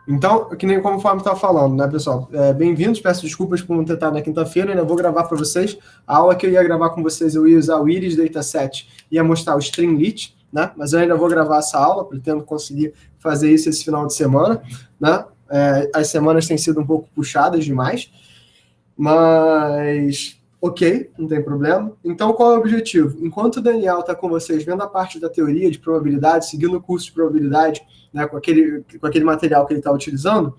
Então, que nem conforme estava falando, né, pessoal? Bem-vindos, peço desculpas por não ter estado na quinta-feira, ainda vou gravar para vocês. A aula que eu ia gravar com vocês, eu ia usar o Iris Dataset, ia mostrar o Streamlit, né? Mas eu ainda vou gravar essa aula, pretendo conseguir fazer isso esse final de semana, né? As semanas têm sido um pouco puxadas demais, mas ok, não tem problema. Então, qual é o objetivo? Enquanto o Daniel está com vocês vendo a parte da teoria de probabilidade, seguindo o curso de probabilidade, né, com aquele material que ele está utilizando,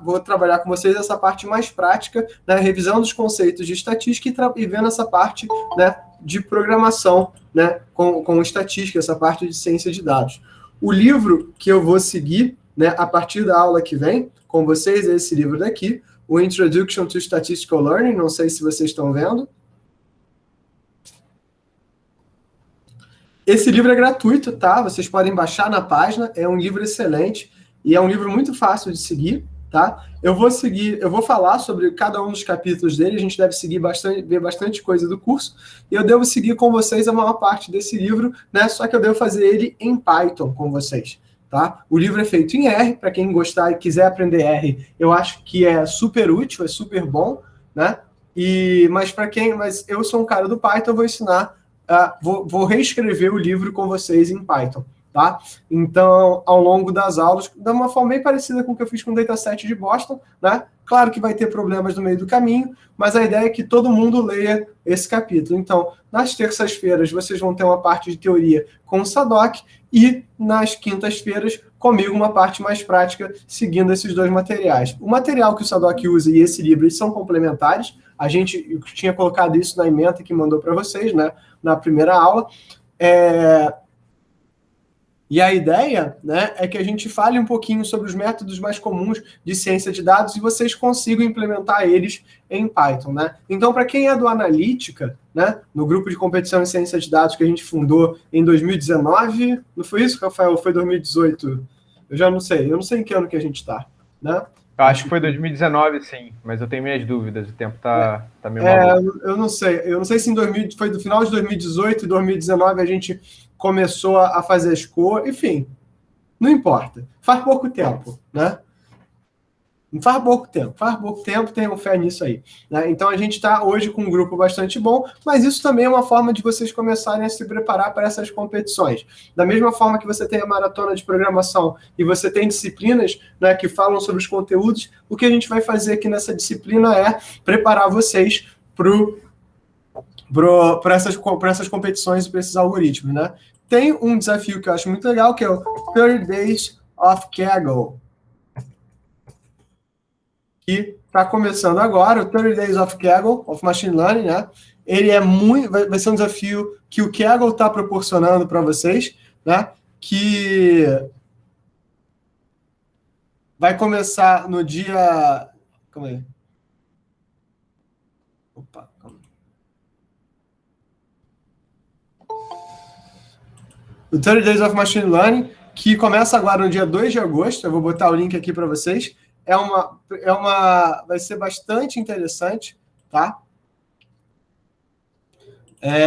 vou trabalhar com vocês essa parte mais prática, né, revisão dos conceitos de estatística e vendo essa parte, né, de programação, né, com estatística, essa parte de ciência de dados. O livro que eu vou seguir, né, a partir da aula que vem com vocês é esse livro daqui, o Introduction to Statistical Learning, não sei se vocês estão vendo. Esse livro é gratuito, tá? Vocês podem baixar na página, é um livro excelente e é um livro muito fácil de seguir, tá? Eu vou falar sobre cada um dos capítulos dele, a gente deve ver bastante coisa do curso, e eu devo seguir com vocês a maior parte desse livro, né? Só que eu devo fazer ele em Python com vocês. Tá? O livro é feito em R, para quem gostar e quiser aprender R, eu acho que é super útil, é super bom, né? Mas eu sou um cara do Python, vou ensinar, vou reescrever o livro com vocês em Python, tá? Então, ao longo das aulas, de uma forma bem parecida com o que eu fiz com o Dataset de Boston, né? Claro que vai ter problemas no meio do caminho, mas a ideia é que todo mundo leia esse capítulo. Então, nas terças-feiras, vocês vão ter uma parte de teoria com o Sadoc e nas quintas-feiras, comigo, uma parte mais prática, seguindo esses dois materiais. O material que o Sadoc usa e esse livro, eles são complementares. Eu tinha colocado isso na ementa que mandou para vocês, né, na primeira aula. E a ideia, né, é que a gente fale um pouquinho sobre os métodos mais comuns de ciência de dados e vocês consigam implementar eles em Python, né? Então, para quem é do Analítica, né, no grupo de competição em ciência de dados que a gente fundou em 2019, não foi isso, Rafael? Foi 2018? Eu não sei em que ano que a gente está, né? Eu acho que foi 2019, sim, mas eu tenho minhas dúvidas, o tempo tá meio maluco. Eu não sei se foi do final de 2018 e 2019 a gente começou a fazer as cores, enfim, não importa. Faz pouco tempo, né? Faz pouco tempo, tenham fé nisso aí, né? Então a gente está hoje com um grupo bastante bom, mas isso também é uma forma de vocês começarem a se preparar para essas competições. Da mesma forma que você tem a maratona de programação e você tem disciplinas, né, que falam sobre os conteúdos, o que a gente vai fazer aqui nessa disciplina é preparar vocês para essas competições e para esses algoritmos, né? Tem um desafio que eu acho muito legal, que é o 30 Days of Kaggle, que está começando agora, o 30 Days of Kaggle, of Machine Learning, né? Ele vai ser um desafio que o Kaggle está proporcionando para vocês, né? Que vai começar no dia... Calma aí. Opa, calma aí. O 30 Days of Machine Learning, que começa agora no dia 2 de agosto, eu vou botar o link aqui para vocês, vai ser bastante interessante, tá?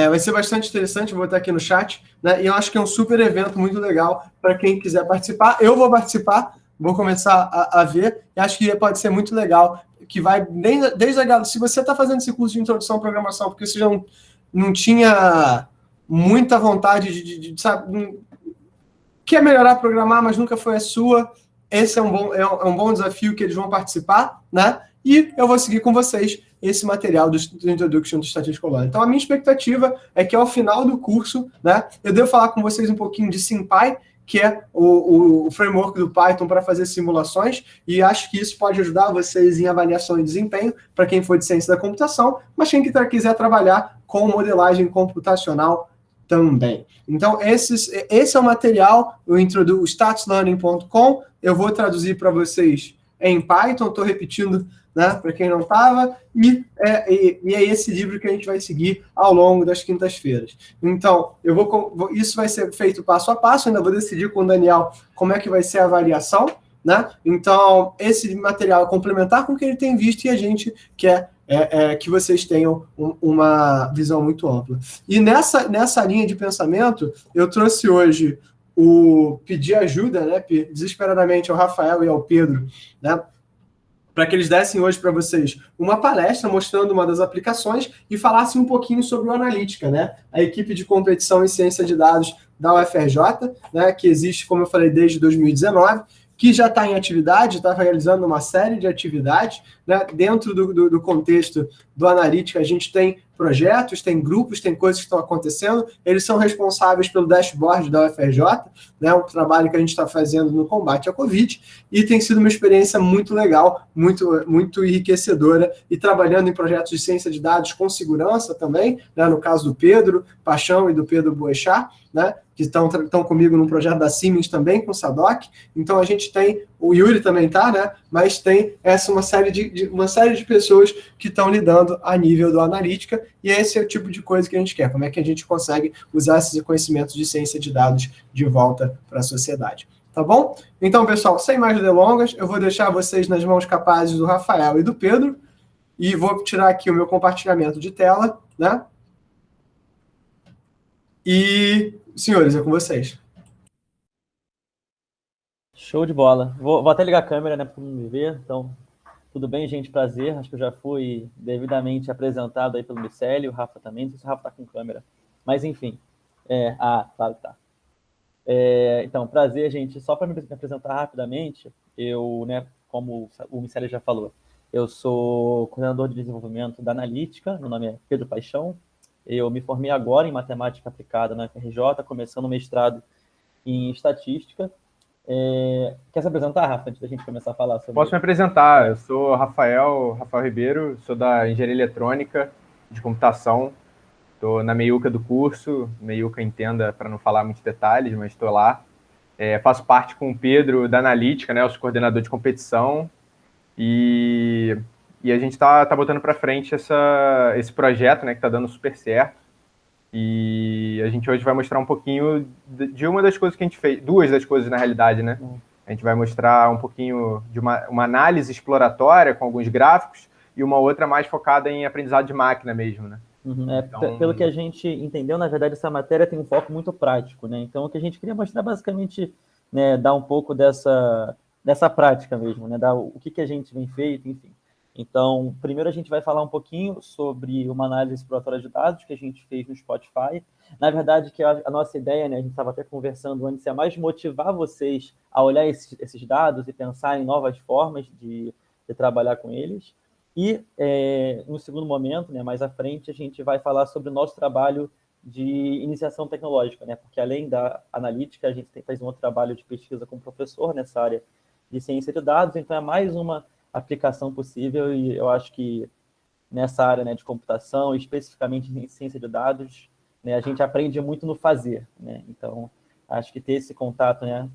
Vai ser bastante interessante, vou botar aqui no chat, né? E eu acho que é um super evento muito legal para quem quiser participar. Eu vou participar, vou começar a ver, e acho que pode ser muito legal, que vai desde a... Se você está fazendo esse curso de introdução à programação, porque você já não tinha muita vontade de sabe, quer melhorar programar, mas nunca foi a sua, esse é um bom desafio que eles vão participar, né? E eu vou seguir com vocês esse material do Introduction to Statistical Learning. Então, a minha expectativa é que ao final do curso, né, eu devo falar com vocês um pouquinho de SymPy, que é o framework do Python para fazer simulações, e acho que isso pode ajudar vocês em avaliação e desempenho, para quem for de ciência da computação, mas quem quiser trabalhar com modelagem computacional também. Então, esse é o material, o statslearning.com. Eu vou traduzir para vocês em Python, estou repetindo, né, para quem não estava, e é esse livro que a gente vai seguir ao longo das quintas-feiras. Então, isso vai ser feito passo a passo, ainda vou decidir com o Daniel como é que vai ser a avaliação, né? Então, esse material é complementar com o que ele tem visto e a gente quer que vocês tenham uma visão muito ampla. E nessa linha de pensamento, eu trouxe hoje pedir ajuda, né, desesperadamente ao Rafael e ao Pedro, né, para que eles dessem hoje para vocês uma palestra mostrando uma das aplicações e falassem um pouquinho sobre o Analytica, né? A equipe de competição em ciência de dados da UFRJ, né, que existe, como eu falei, desde 2019, que já está em atividade, está realizando uma série de atividades, né? Dentro do contexto do Analytica, a gente tem projetos, tem grupos, tem coisas que estão acontecendo, eles são responsáveis pelo dashboard da UFRJ, né? Um trabalho que a gente está fazendo no combate à Covid, e tem sido uma experiência muito legal, muito enriquecedora, e trabalhando em projetos de ciência de dados com segurança também, né? No caso do Pedro Paixão e do Pedro Boechat, né, que estão comigo num projeto da Siemens também, com o Sadoc. Então a gente tem, o Yuri também está, né, mas tem uma série de pessoas que estão lidando a nível do Analytica, e esse é o tipo de coisa que a gente quer, como é que a gente consegue usar esses conhecimentos de ciência de dados de volta para a sociedade. Tá bom? Então, pessoal, sem mais delongas, eu vou deixar vocês nas mãos capazes do Rafael e do Pedro, e vou tirar aqui o meu compartilhamento de tela, né? E, senhores, é com vocês. Show de bola. Vou até ligar a câmera, né, para me ver. Então, tudo bem, gente? Prazer. Acho que eu já fui devidamente apresentado aí pelo Miceli, o Rafa também. Não sei se o Rafa está com câmera. Mas, enfim. Claro que tá. Então, prazer, gente. Só para me apresentar rapidamente, eu, né, como o Miceli já falou, eu sou coordenador de desenvolvimento da Analytica. Meu nome é Pedro Paixão. Eu me formei agora em matemática aplicada na UFRJ, começando o mestrado em estatística. Quer se apresentar, Rafa, antes da gente começar a falar sobre... Posso me apresentar. Eu sou Rafael Ribeiro, sou da Engenharia Eletrônica de Computação. Estou na meiuca do curso, meiuca entenda para não falar muitos detalhes, mas estou lá. Faço parte com o Pedro da Analytica, né? Eu sou coordenador de competição. E a gente está botando para frente esse projeto, né, que está dando super certo. E a gente hoje vai mostrar um pouquinho de uma das coisas que a gente fez, duas das coisas na realidade, né? A gente vai mostrar um pouquinho de uma análise exploratória com alguns gráficos e uma outra mais focada em aprendizado de máquina mesmo, né? Então... Pelo que a gente entendeu, na verdade, essa matéria tem um foco muito prático, né? Então, o que a gente queria mostrar basicamente, né, dar um pouco dessa prática mesmo, né? Dar o que a gente vem feito, enfim. Então, primeiro a gente vai falar um pouquinho sobre uma análise exploratória de dados que a gente fez no Spotify. Na verdade, que a nossa ideia, né, a gente estava até conversando antes, é mais motivar vocês a olhar esses dados e pensar em novas formas de trabalhar com eles. E, no segundo momento, né, mais à frente, a gente vai falar sobre o nosso trabalho de iniciação tecnológica, né, porque além da analítica, a gente faz um outro trabalho de pesquisa com o professor nessa área de ciência de dados, então é mais uma aplicação possível, e eu acho que nessa área, né, de computação, especificamente em ciência de dados, né, a gente aprende muito no fazer, né? Então, acho que ter esse contato, né,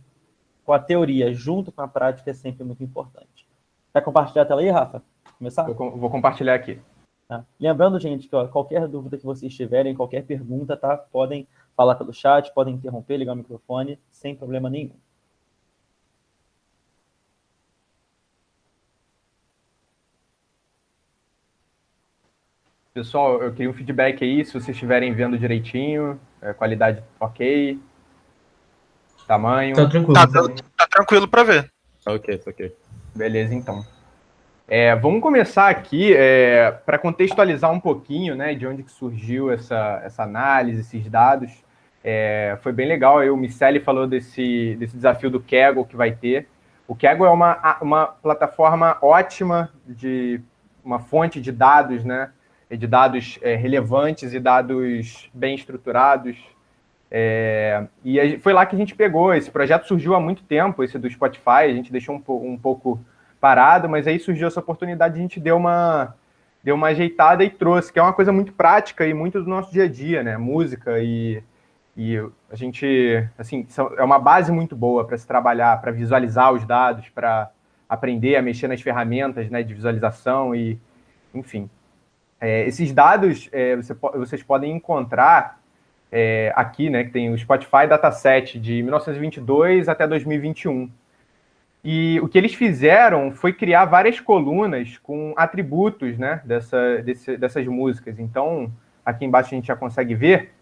com a teoria junto com a prática é sempre muito importante. Quer compartilhar a tela aí, Rafa? Começar? Vou compartilhar aqui. Tá. Lembrando, gente, que qualquer dúvida que vocês tiverem, qualquer pergunta, tá? Podem falar pelo chat, podem interromper, ligar o microfone, sem problema nenhum. Pessoal, eu queria um feedback aí, se vocês estiverem vendo direitinho, qualidade ok, tamanho... Tá tranquilo. Tá tranquilo para ver. Ok. Beleza, então. Vamos começar aqui para contextualizar um pouquinho, né, de onde que surgiu essa análise, esses dados. Foi bem legal, aí o Miceli falou desse desafio do Kaggle que vai ter. O Kaggle é uma plataforma ótima, uma fonte de dados, né, de dados relevantes e dados bem estruturados. E foi lá que a gente pegou. Esse projeto surgiu há muito tempo, esse do Spotify, a gente deixou um pouco parado, mas aí surgiu essa oportunidade, a gente deu uma ajeitada e trouxe, que é uma coisa muito prática e muito do nosso dia a dia, né? Música e a gente, assim, é uma base muito boa para se trabalhar, para visualizar os dados, para aprender a mexer nas ferramentas, né, de visualização e, enfim. Esses dados vocês podem encontrar aqui, né, que tem o Spotify Dataset de 1922 até 2021. E o que eles fizeram foi criar várias colunas com atributos, né, dessas músicas. Então, aqui embaixo a gente já consegue ver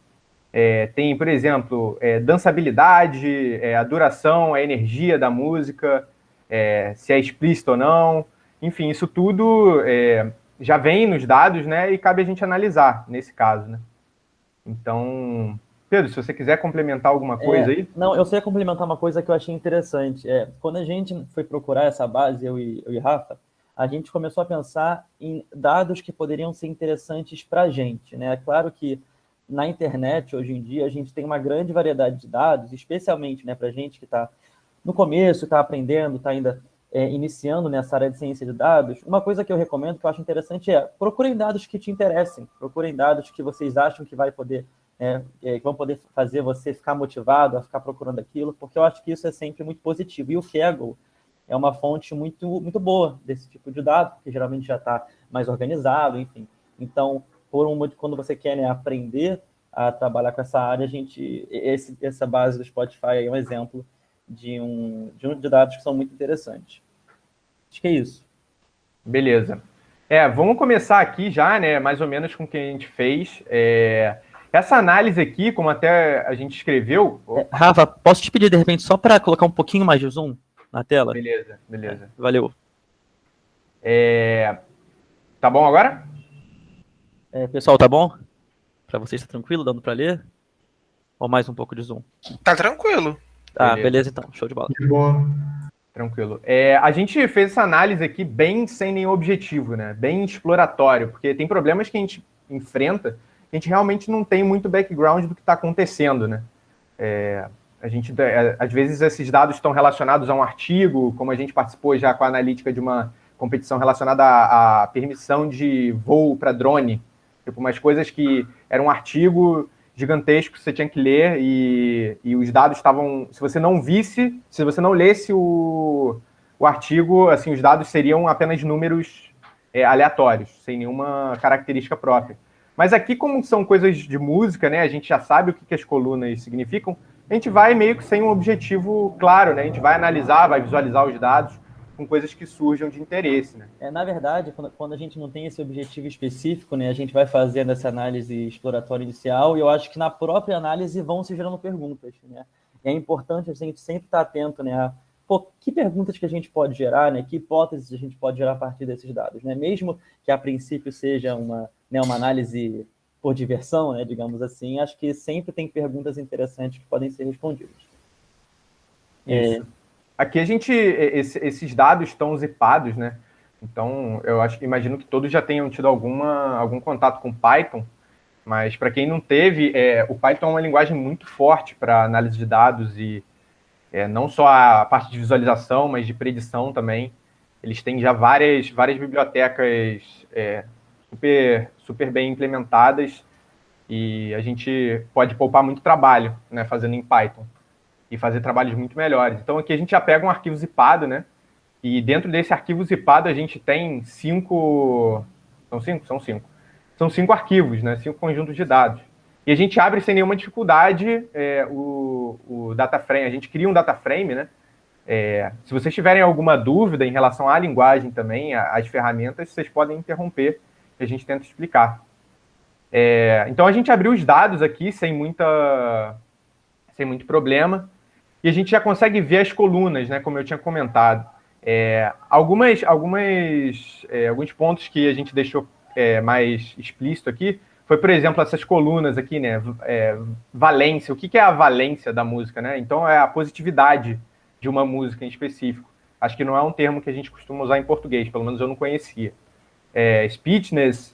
Tem, por exemplo, dançabilidade, a duração, a energia da música, se é explícito ou não. Enfim, isso tudo já vem nos dados, né? E cabe a gente analisar nesse caso, né? Então, Pedro, se você quiser complementar alguma coisa aí. Não, eu só ia complementar uma coisa que eu achei interessante. Quando a gente foi procurar essa base, eu e Rafa, a gente começou a pensar em dados que poderiam ser interessantes para a gente, né? É claro que na internet, hoje em dia, a gente tem uma grande variedade de dados, especialmente, né, para a gente que está no começo, está aprendendo, está ainda iniciando nessa área de ciência de dados. Uma coisa que eu recomendo, que eu acho interessante, procurem dados que te interessem, procurem dados que vocês acham que que vão poder fazer você ficar motivado a ficar procurando aquilo, porque eu acho que isso é sempre muito positivo. E o Kaggle é uma fonte muito, muito boa desse tipo de dado, porque geralmente já está mais organizado, enfim. Então, quando você quer, né, aprender a trabalhar com essa área, essa base do Spotify é um exemplo de dados que são muito interessantes. Acho que é isso. Beleza. Vamos começar aqui já, né, mais ou menos com o que a gente fez. Essa análise aqui, como até a gente escreveu... Rafa, posso te pedir, de repente, só para colocar um pouquinho mais de zoom na tela? Beleza. Valeu. Tá bom agora? Pessoal, tá bom? Para vocês, tá tranquilo? Dando para ler? Ou mais um pouco de zoom? Tá tranquilo. Beleza então. Show de bola. De boa. Tranquilo. A gente fez essa análise aqui bem sem nenhum objetivo, né? Bem exploratório, porque tem problemas que a gente enfrenta que a gente realmente não tem muito background do que está acontecendo, né? Às vezes esses dados estão relacionados a um artigo, como a gente participou já com a analítica de uma competição relacionada à permissão de voo para drone, tipo umas coisas que era um artigo gigantesco que você tinha que ler e os dados estavam... Se você não lesse o artigo, assim, os dados seriam apenas números aleatórios, sem nenhuma característica própria. Mas aqui, como são coisas de música, né, a gente já sabe o que as colunas significam, a gente vai meio que sem um objetivo claro, né? A gente vai analisar, vai visualizar os dados com coisas que surjam de interesse, né? Na verdade, quando a gente não tem esse objetivo específico, né, a gente vai fazendo essa análise exploratória inicial e eu acho que na própria análise vão se gerando perguntas, né? E é importante a gente sempre estar atento, né, que perguntas que a gente pode gerar, né, que hipóteses a gente pode gerar a partir desses dados, né? Mesmo que a princípio seja uma análise por diversão, né, digamos assim, acho que sempre tem perguntas interessantes que podem ser respondidas. Isso. Aqui esses dados estão zipados, né? Então, imagino que todos já tenham tido algum contato com Python, mas para quem não teve, o Python é uma linguagem muito forte para análise de dados e não só a parte de visualização, mas de predição também. Eles têm já várias bibliotecas super bem implementadas e a gente pode poupar muito trabalho, né, fazendo em Python e fazer trabalhos muito melhores. Então aqui a gente já pega um arquivo zipado, né? E dentro desse arquivo zipado a gente tem 5... São 5? São 5. São 5 arquivos, né? 5 conjuntos de dados. E a gente abre sem nenhuma dificuldade o data frame. A gente cria um data frame, né? Se vocês tiverem alguma dúvida em relação à linguagem também, às ferramentas, vocês podem interromper e a gente tenta explicar. Então a gente abriu os dados aqui sem muito problema. E a gente já consegue ver as colunas, né, como eu tinha comentado. Alguns pontos que a gente deixou mais explícito aqui foi, por exemplo, essas colunas aqui, né, valência. O que é a valência da música, né? Então, é a positividade de uma música em específico. Acho que não é um termo que a gente costuma usar em português, pelo menos eu não conhecia. Speechness,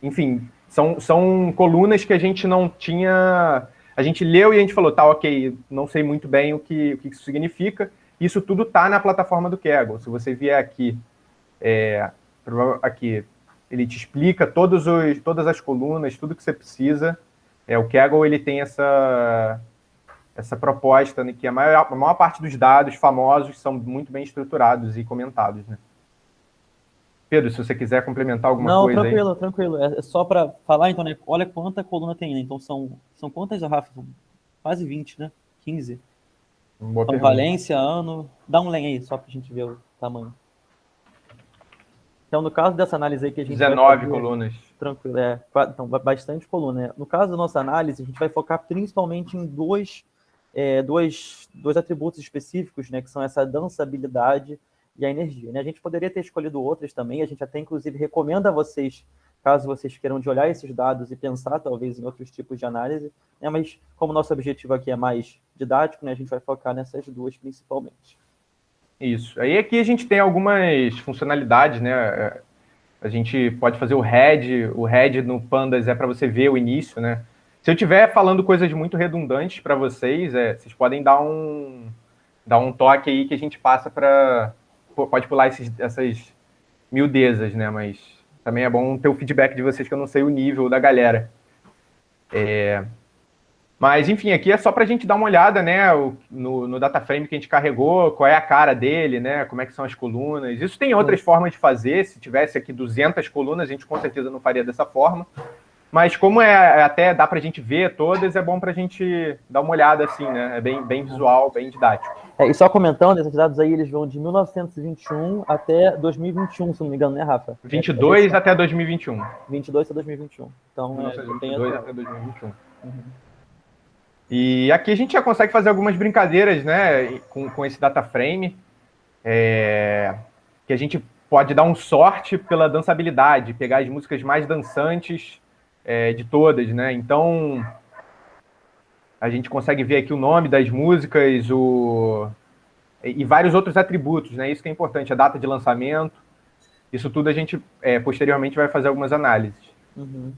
enfim, são colunas que a gente não tinha... A gente leu e a gente falou, tá, ok, não sei muito bem o que isso significa. Isso tudo tá na plataforma do Kaggle. Se você vier aqui, ele te explica todas as colunas, tudo que você precisa. O Kaggle, ele tem essa proposta, né, que a maior parte dos dados famosos são muito bem estruturados e comentados, né? Pedro, se você quiser complementar alguma coisa aí. Não, tranquilo. É só para falar, então, né? Olha quanta coluna tem, né? Então, são quantas, Rafa? Quase 20, né? 15. Boa então, pergunta. valência, ano... Dá um len aí, só para a gente ver o tamanho. Então, no caso dessa análise aí que a gente 19 vai fazer, colunas. tranquilo, então, bastante coluna, né? No caso da nossa análise, a gente vai focar principalmente em dois atributos específicos, né, que são essa dançabilidade e a energia, né? A gente poderia ter escolhido outras também, a gente até, inclusive, recomenda a vocês, caso vocês queiram de olhar esses dados e pensar, talvez, em outros tipos de análise, né? Mas, como nosso objetivo aqui é mais didático, né, a gente vai focar nessas duas principalmente. Isso. Aí aqui a gente tem algumas funcionalidades, né? A gente pode fazer o head no Pandas é para você ver o início, né? Se eu estiver falando coisas muito redundantes para vocês, vocês podem dar um toque aí que a gente passa para... Pode pular essas miudezas, né? Mas também é bom ter o feedback de vocês, que eu não sei o nível da galera. Mas, enfim, aqui é só para a gente dar uma olhada, né, no data frame que a gente carregou, qual é a cara dele, né, como é que são as colunas. Isso tem outras formas de fazer. Se tivesse aqui 200 colunas, a gente com certeza não faria dessa forma. Mas como até dá para a gente ver todas, é bom para a gente dar uma olhada assim, né? É bem visual, bem didático. E só comentando, esses dados aí, eles vão de 1921 até 2021, se não me engano, né, Rafa? 22 até 2021. 22 até 2021. Então, 22 até 2021. Uhum. E aqui a gente já consegue fazer algumas brincadeiras, né, com esse data frame, que a gente pode dar um sorte pela dançabilidade, pegar as músicas mais dançantes de todas, né? Então a gente consegue ver aqui o nome das músicas e vários outros atributos, né? Isso que é importante, a data de lançamento. Isso tudo a gente posteriormente vai fazer algumas análises. Uhum.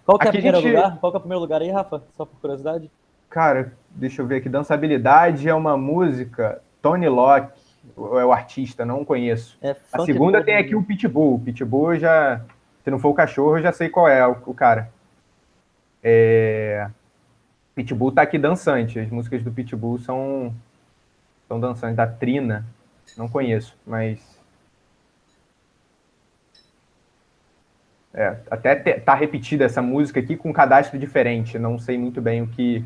Qual que é o primeiro lugar? Qual que é o primeiro lugar aí, Rafa? Só por curiosidade. Cara, deixa eu ver aqui. Dançabilidade é uma música. Tony Locke é o artista, não conheço. A segunda tem aqui o Pitbull. O Pitbull já... Se não for o cachorro, eu já sei qual é o cara. Pitbull tá aqui dançante. As músicas do Pitbull são dançantes. Da Trina, não conheço, mas... até tá repetida essa música aqui com um cadastro diferente. Não sei muito bem o que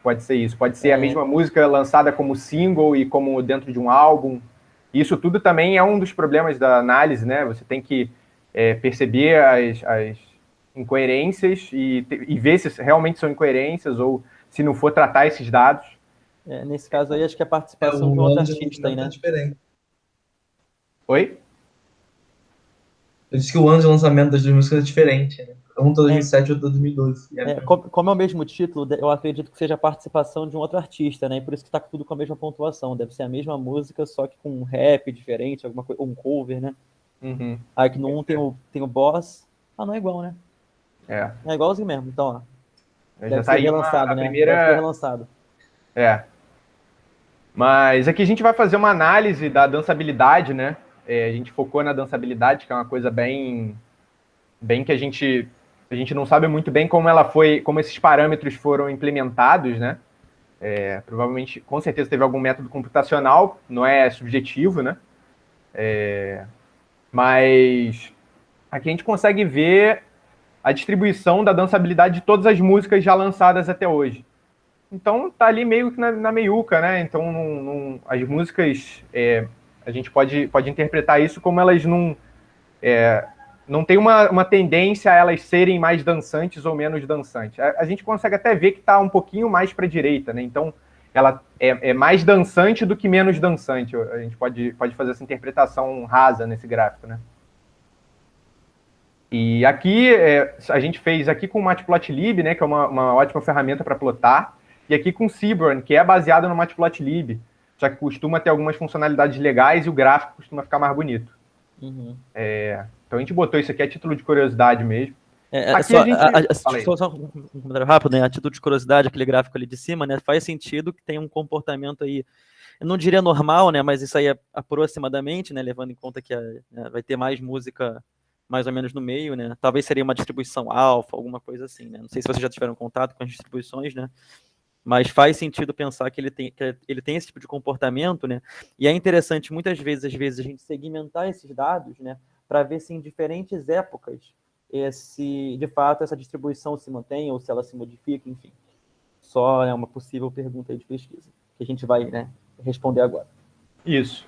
pode ser isso. Pode ser a mesma música lançada como single e como dentro de um álbum. Isso tudo também é um dos problemas da análise, né? Você tem que perceber as incoerências e ver se realmente são incoerências ou se não for tratar esses dados. Nesse caso aí, acho que a participação de um outro artista aí, né? Diferente. Oi? Eu disse que o ano de lançamento das duas músicas é diferente, né? Um tá 2007 e outro tá 2012. Como é o mesmo título, eu acredito que seja a participação de um outro artista, né? E por isso que tá tudo com a mesma pontuação. Deve ser a mesma música, só que com um rap diferente, alguma coisa, ou um cover, né? Uhum. Aí que no um tem o boss. Não é igual, né? É igualzinho mesmo. Então, ó. Já tá aí relançado, né? Primeira... Deve ser relançado. Mas aqui a gente vai fazer uma análise da dançabilidade, né? A gente focou na dançabilidade, que é uma coisa bem que a gente não sabe muito bem como esses parâmetros foram implementados, né? Provavelmente, com certeza, teve algum método computacional, não é subjetivo, né? Mas aqui a gente consegue ver a distribuição da dançabilidade de todas as músicas já lançadas até hoje. Então tá ali meio que na meiuca, né? Então as músicas, a gente pode interpretar isso como elas não tem uma tendência a elas serem mais dançantes ou menos dançantes. A gente consegue até ver que está um pouquinho mais para a direita, né? Então ela é mais dançante do que menos dançante. A gente pode fazer essa interpretação rasa nesse gráfico, né? E aqui a gente fez aqui com o Matplotlib, né? Que é uma ótima ferramenta para plotar. E aqui com o Seaborn, que é baseado no Matplotlib, só que costuma ter algumas funcionalidades legais e o gráfico costuma ficar mais bonito. Uhum. Então a gente botou isso aqui a título de curiosidade mesmo. Aqui só um comentário rápido, né? A título de curiosidade, aquele gráfico ali de cima, né? Faz sentido que tem um comportamento aí, eu não diria normal, né? Mas isso aí é aproximadamente, né? Levando em conta que vai ter mais música mais ou menos no meio, né? Talvez seria uma distribuição alfa, alguma coisa assim, né? Não sei se vocês já tiveram contato com as distribuições, né? Mas faz sentido pensar que ele tem esse tipo de comportamento, né? E é interessante, muitas vezes, a gente segmentar esses dados, né? Para ver se em diferentes épocas, de fato, essa distribuição se mantém ou se ela se modifica, enfim. Só é uma possível pergunta aí de pesquisa, que a gente vai, né, responder agora. Isso,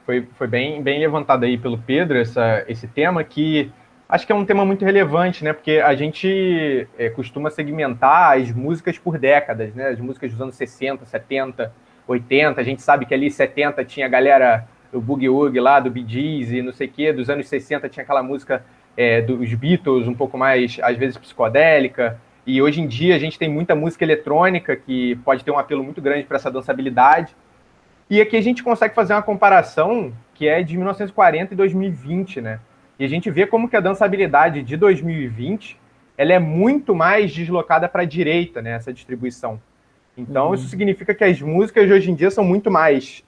foi bem levantado aí pelo Pedro esse tema, que acho que é um tema muito relevante, né? Porque a gente costuma segmentar as músicas por décadas, né? As músicas dos anos 60, 70, 80. A gente sabe que ali 70 tinha a galera do Boogie Woogie lá, do Bee Gees e não sei o quê. Dos anos 60 tinha aquela música dos Beatles, um pouco mais, às vezes, psicodélica. E hoje em dia a gente tem muita música eletrônica que pode ter um apelo muito grande para essa dançabilidade. E aqui a gente consegue fazer uma comparação que é de 1940 e 2020, né? E a gente vê como que a dançabilidade de 2020 ela é muito mais deslocada para a direita, né? Essa distribuição. Então, isso significa que as músicas de hoje em dia são muito mais...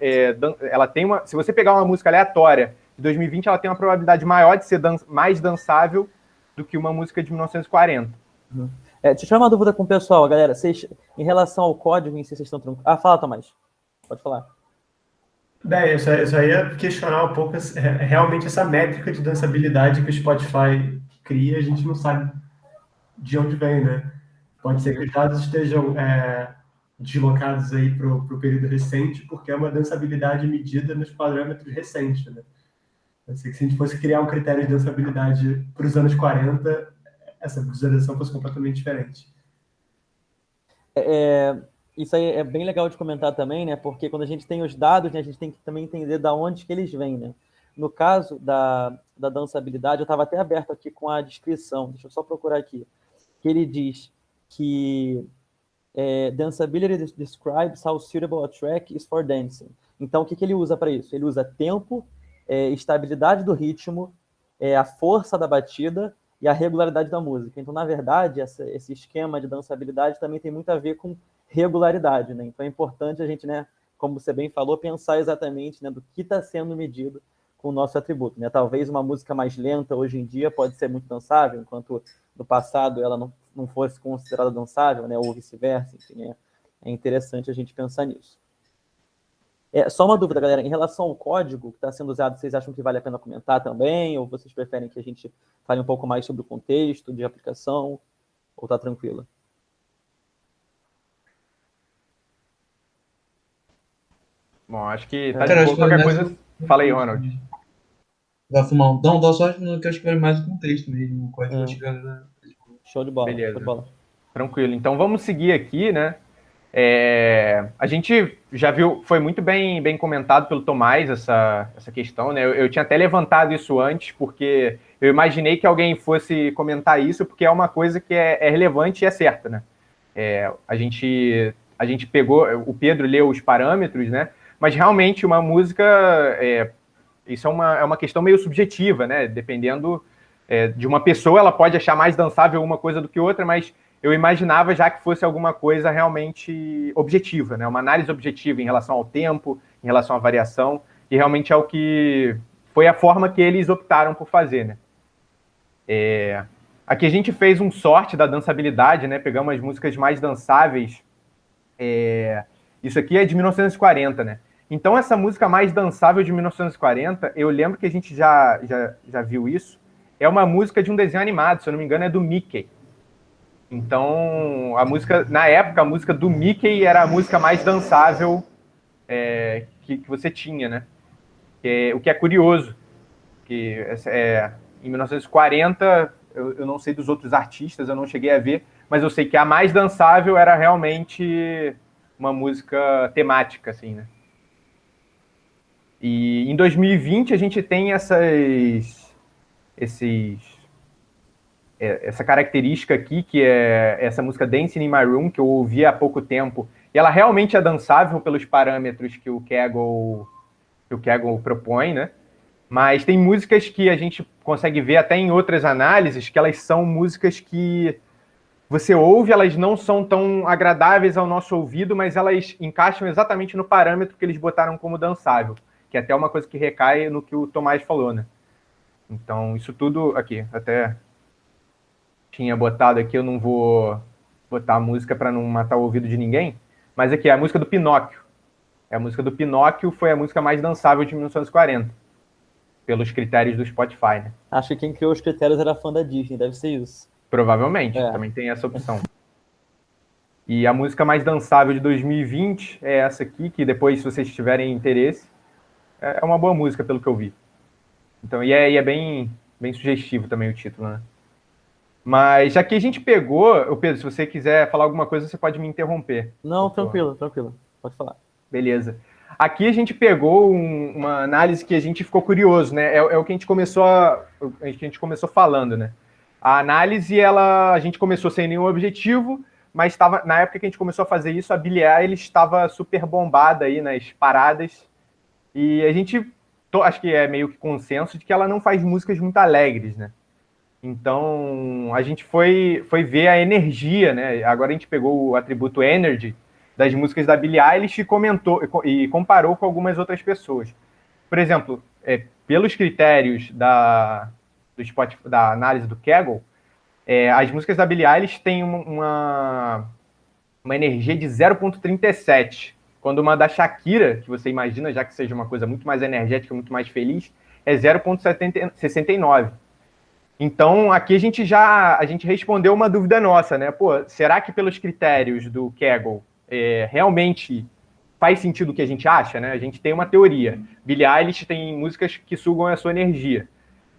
ela tem se você pegar uma música aleatória de 2020, ela tem uma probabilidade maior de ser mais dançável do que uma música de 1940. Deixa eu tirar uma dúvida com o pessoal, galera. Vocês, em relação ao código, em si, vocês estão tranquilos? Fala, Tomás. Pode falar. Bem, eu só ia questionar um pouco realmente essa métrica de dançabilidade que o Spotify cria, a gente não sabe de onde vem, né? Pode ser que os dados estejam deslocados aí para o período recente, porque é uma dançabilidade medida nos parâmetros recentes, né? Eu sei que se a gente fosse criar um critério de dançabilidade para os anos 40, essa visualização fosse completamente diferente. Isso aí é bem legal de comentar também, né? Porque quando a gente tem os dados, né, a gente tem que também entender de onde que eles vêm, né? No caso da dançabilidade, eu estava até aberto aqui com a descrição, deixa eu só procurar aqui, que ele diz que danceability describes how suitable a track is for dancing. Então, o que ele usa para isso? Ele usa tempo, estabilidade do ritmo, a força da batida e a regularidade da música. Então, na verdade, esse esquema de dançabilidade também tem muito a ver com regularidade, né? Então é importante a gente, né, como você bem falou, pensar exatamente, né, do que está sendo medido com o nosso atributo, né? Talvez uma música mais lenta hoje em dia pode ser muito dançável, enquanto no passado ela não fosse considerada dançável, né, ou vice-versa, enfim, é interessante a gente pensar nisso. Só uma dúvida, galera, em relação ao código que está sendo usado, vocês acham que vale a pena comentar também, ou vocês preferem que a gente fale um pouco mais sobre o contexto de aplicação, ou está tranquilo? Bom, acho que tá de boa. Qualquer coisa, fala aí, Ronald. Vai fumar não, dá só no que eu acho que vale mais o contexto mesmo. Show de bola. Beleza. Show de bola. Tranquilo. Então vamos seguir aqui, né? A gente já viu, foi muito bem comentado pelo Tomás essa questão, né? Eu tinha até levantado isso antes, porque eu imaginei que alguém fosse comentar isso, porque é uma coisa que é relevante e é certa, né? A gente pegou, o Pedro leu os parâmetros, né? Mas realmente uma música, isso é uma questão meio subjetiva, né? Dependendo de uma pessoa, ela pode achar mais dançável uma coisa do que outra, mas eu imaginava já que fosse alguma coisa realmente objetiva, né? Uma análise objetiva em relação ao tempo, em relação à variação, e realmente é o que foi a forma que eles optaram por fazer, né? Aqui a gente fez um sorte da dançabilidade, né? Pegamos as músicas mais dançáveis. Isso aqui é de 1940, né? Então essa música mais dançável de 1940, eu lembro que a gente já viu isso, é uma música de um desenho animado, se eu não me engano é do Mickey. Então, a música, na época, a música do Mickey era a música mais dançável que você tinha, né? O que é curioso, que em 1940, eu não sei dos outros artistas, eu não cheguei a ver, mas eu sei que a mais dançável era realmente uma música temática, assim, né? E em 2020 a gente tem essa característica aqui, que é essa música Dancing in My Room, que eu ouvi há pouco tempo, e ela realmente é dançável pelos parâmetros que o Kaggle propõe, né? Mas tem músicas que a gente consegue ver até em outras análises, que elas são músicas que você ouve, elas não são tão agradáveis ao nosso ouvido, mas elas encaixam exatamente no parâmetro que eles botaram como dançável, que é até uma coisa que recai no que o Tomás falou, né? Então, isso tudo aqui, até tinha botado aqui, eu não vou botar a música para não matar o ouvido de ninguém, mas aqui é a música do Pinóquio. A música do Pinóquio foi a música mais dançável de 1940, pelos critérios do Spotify, né? Acho que quem criou os critérios era fã da Disney, deve ser isso. Provavelmente, também tem essa opção. E a música mais dançável de 2020 é essa aqui, que depois, se vocês tiverem interesse, é uma boa música, pelo que eu vi. Então, e é bem, bem sugestivo também o título, né? Mas aqui a gente pegou... Pedro, se você quiser falar alguma coisa, você pode me interromper. Não, tranquilo. Pode falar. Beleza. Aqui a gente pegou uma análise que a gente ficou curioso, né? É o que a gente começou falando, né? A análise, a gente começou sem nenhum objetivo, mas na época que a gente começou a fazer isso, a Billie Eilish estava super bombada aí nas paradas, e a gente, acho que é meio que consenso de que ela não faz músicas muito alegres, né? Então, a gente foi ver a energia, né? Agora a gente pegou o atributo energy das músicas da Billie Eilish e comentou e comparou com algumas outras pessoas. Por exemplo, pelos critérios do Spotify, da análise do Kaggle, as músicas da Billie Eilish têm uma energia de 0,37, quando uma da Shakira, que você imagina, já que seja uma coisa muito mais energética, muito mais feliz, é 0,69. Então, aqui a gente respondeu uma dúvida nossa, né? Pô, será que pelos critérios do Kaggle realmente faz sentido o que a gente acha, né? A gente tem uma teoria. Billie Eilish tem músicas que sugam a sua energia.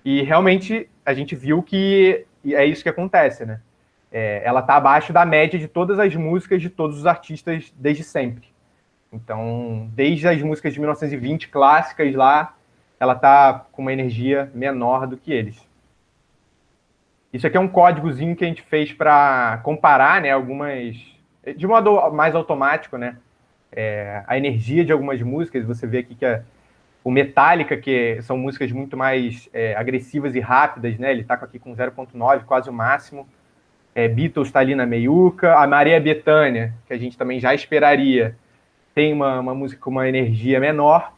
E realmente a gente viu que é isso que acontece, né? Ela está abaixo da média de todas as músicas de todos os artistas desde sempre. Então, desde as músicas de 1920 clássicas lá, ela está com uma energia menor do que eles. Isso aqui é um códigozinho que a gente fez para comparar, né, algumas, de modo mais automático, né, a energia de algumas músicas. Você vê aqui que o Metallica, que são músicas muito mais agressivas e rápidas, né, ele está aqui com 0,9, quase o máximo. Beatles está ali na meiuca. A Maria Bethânia, que a gente também já esperaria, tem uma música com uma energia menor.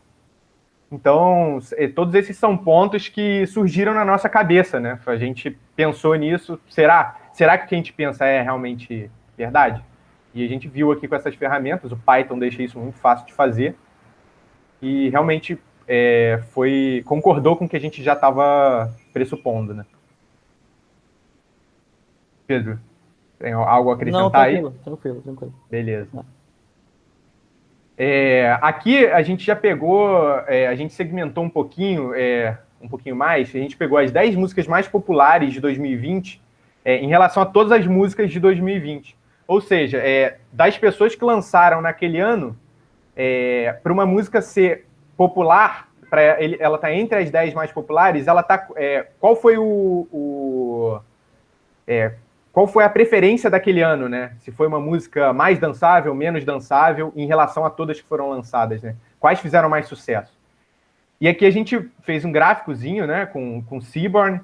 Então, todos esses são pontos que surgiram na nossa cabeça, né? A gente pensou nisso. Será que o que a gente pensa é realmente verdade? E a gente viu aqui com essas ferramentas, o Python deixa isso muito fácil de fazer, e realmente concordou com o que a gente já estava pressupondo, né? Pedro, tem algo a acrescentar? Não, tranquilo. Beleza. Aqui a gente já pegou, a gente segmentou um pouquinho mais, a gente pegou as 10 músicas mais populares de 2020 em relação a todas as músicas de 2020. Ou seja, das pessoas que lançaram naquele ano, para uma música ser popular, ela tá entre as 10 mais populares, ela tá, qual foi qual foi a preferência daquele ano, né? Se foi uma música mais dançável, menos dançável, em relação a todas que foram lançadas, né? Quais fizeram mais sucesso? E aqui a gente fez um gráficozinho, né, com Seaborn,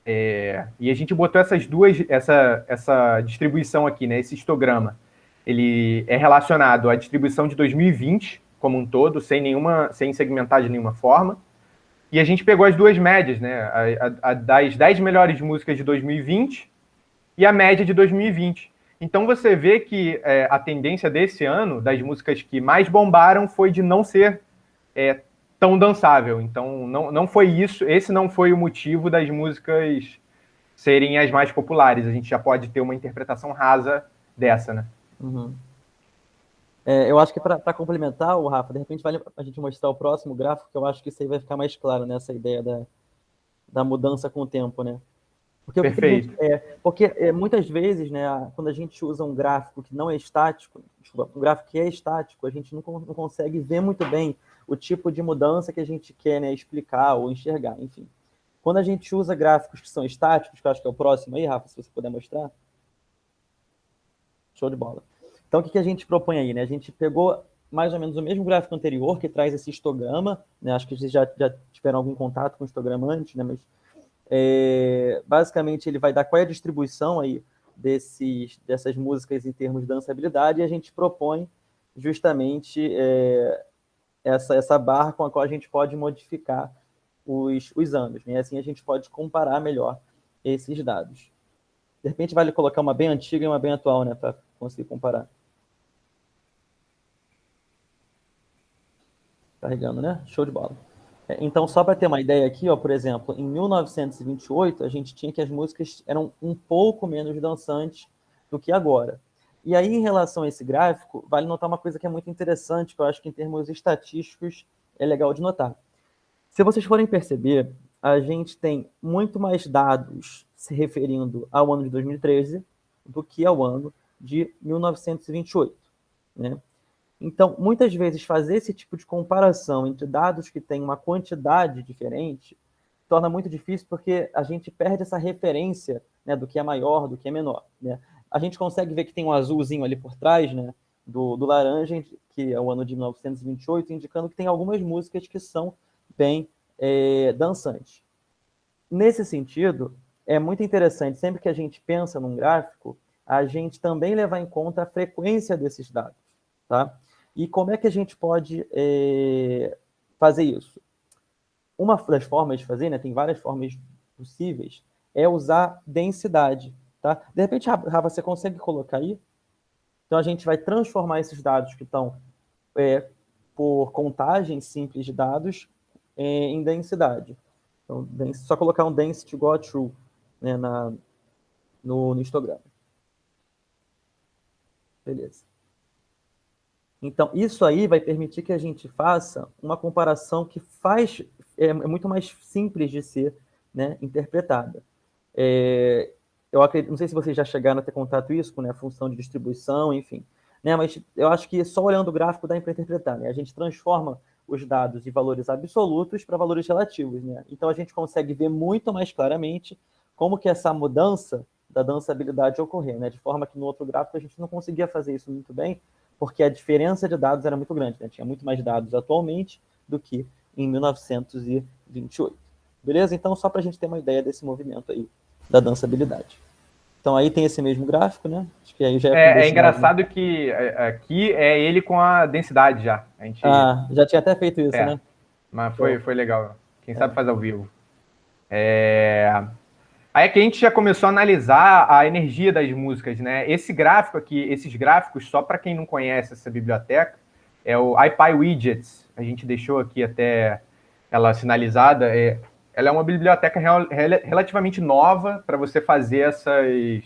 e a gente botou essa distribuição aqui, né, esse histograma. Ele é relacionado à distribuição de 2020, como um todo, sem segmentar de nenhuma forma. E a gente pegou as duas médias, né, das 10 melhores músicas de 2020 e a média de 2020. Então você vê que a tendência desse ano, das músicas que mais bombaram, foi de não ser tão dançável. Então não foi isso, esse não foi o motivo das músicas serem as mais populares. A gente já pode ter uma interpretação rasa dessa, né? Uhum. Eu acho que para complementar, Rafa, de repente vale a gente mostrar o próximo gráfico, que eu acho que isso aí vai ficar mais claro, né? Essa ideia da mudança com o tempo, né? Perfeito. Porque muitas vezes, né, quando a gente usa um gráfico que não é estático, um gráfico que é estático, a gente não consegue ver muito bem o tipo de mudança que a gente quer, né, explicar ou enxergar, enfim. Quando a gente usa gráficos que são estáticos, que eu acho que é o próximo aí, Rafa, se você puder mostrar. Show de bola. Então, o que a gente propõe aí, né? A gente pegou mais ou menos o mesmo gráfico anterior, que traz esse histograma, né? Acho que vocês já tiveram algum contato com o histograma antes, né? Mas basicamente ele vai dar qual é a distribuição aí dessas músicas em termos de dançabilidade, e a gente propõe justamente essa barra com a qual a gente pode modificar os anos, né? Assim a gente pode comparar melhor esses dados. De repente vale colocar uma bem antiga e uma bem atual, né, para conseguir comparar. Carregando, né? Show de bola. Então, só para ter uma ideia aqui, ó, por exemplo, em 1928, a gente tinha que as músicas eram um pouco menos dançantes do que agora. E aí, em relação a esse gráfico, vale notar uma coisa que é muito interessante, que eu acho que em termos estatísticos é legal de notar. Se vocês forem perceber, a gente tem muito mais dados se referindo ao ano de 2013 do que ao ano de 1928, né? Então, muitas vezes, fazer esse tipo de comparação entre dados que têm uma quantidade diferente torna muito difícil porque a gente perde essa referência, né, do que é maior, do que é menor, né? A gente consegue ver que tem um azulzinho ali por trás, né, do laranja, que é o ano de 1928, indicando que tem algumas músicas que são bem dançantes. Nesse sentido, é muito interessante, sempre que a gente pensa num gráfico, a gente também levar em conta a frequência desses dados, tá? E como é que a gente pode fazer isso? Uma das formas de fazer, né, tem várias formas possíveis, é usar densidade, tá? De repente, Rafa, você consegue colocar aí? Então, a gente vai transformar esses dados que estão por contagem simples de dados em densidade. Então, só colocar um density igual a true, né, no histograma. Beleza. Então, isso aí vai permitir que a gente faça uma comparação que é muito mais simples de ser, né, interpretada. Eu acredito, não sei se vocês já chegaram a ter contato isso com, né, a função de distribuição, enfim, né, mas eu acho que só olhando o gráfico dá para interpretar, né? A gente transforma os dados de valores absolutos para valores relativos, né? Então a gente consegue ver muito mais claramente como que essa mudança da dançabilidade ocorrer, né? De forma que no outro gráfico a gente não conseguia fazer isso muito bem, porque a diferença de dados era muito grande, né? Tinha muito mais dados atualmente do que em 1928. Beleza? Então, só para a gente ter uma ideia desse movimento aí da dançabilidade. Então, aí tem esse mesmo gráfico, né? Acho que aí já é engraçado, né? Que aqui é ele com a densidade já. A gente... já tinha até feito isso, né? Mas foi legal. Quem sabe faz ao vivo. Aí é que a gente já começou a analisar a energia das músicas, né? Esse gráfico aqui, esses gráficos, só para quem não conhece essa biblioteca, é o IPyWidgets. A gente deixou aqui até ela sinalizada. Ela é uma biblioteca relativamente nova para você fazer essas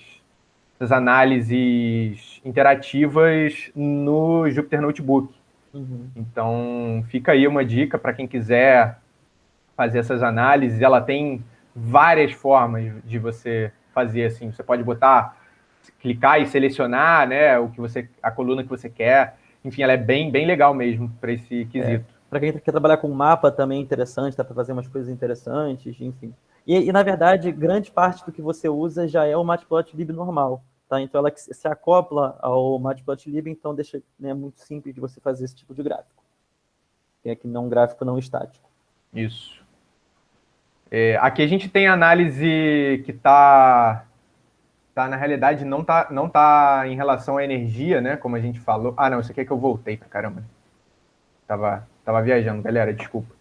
análises interativas no Jupyter Notebook. Uhum. Então, fica aí uma dica para quem quiser fazer essas análises. Ela tem várias formas de você fazer, assim. Você pode clicar e selecionar, né, a coluna que você quer. Enfim, ela é bem legal mesmo para esse quesito. Para quem quer trabalhar com mapa também é interessante, dá para fazer umas coisas interessantes, enfim. E, na verdade, grande parte do que você usa já é o Matplotlib normal, tá? Então, ela se acopla ao Matplotlib, então deixa, né, muito simples de você fazer esse tipo de gráfico. Tem aqui um gráfico não estático. Isso. Aqui a gente tem análise que está na realidade, não tá em relação à energia, né? Como a gente falou. Não, isso aqui é que eu voltei pra caramba. Tava viajando, galera, desculpa.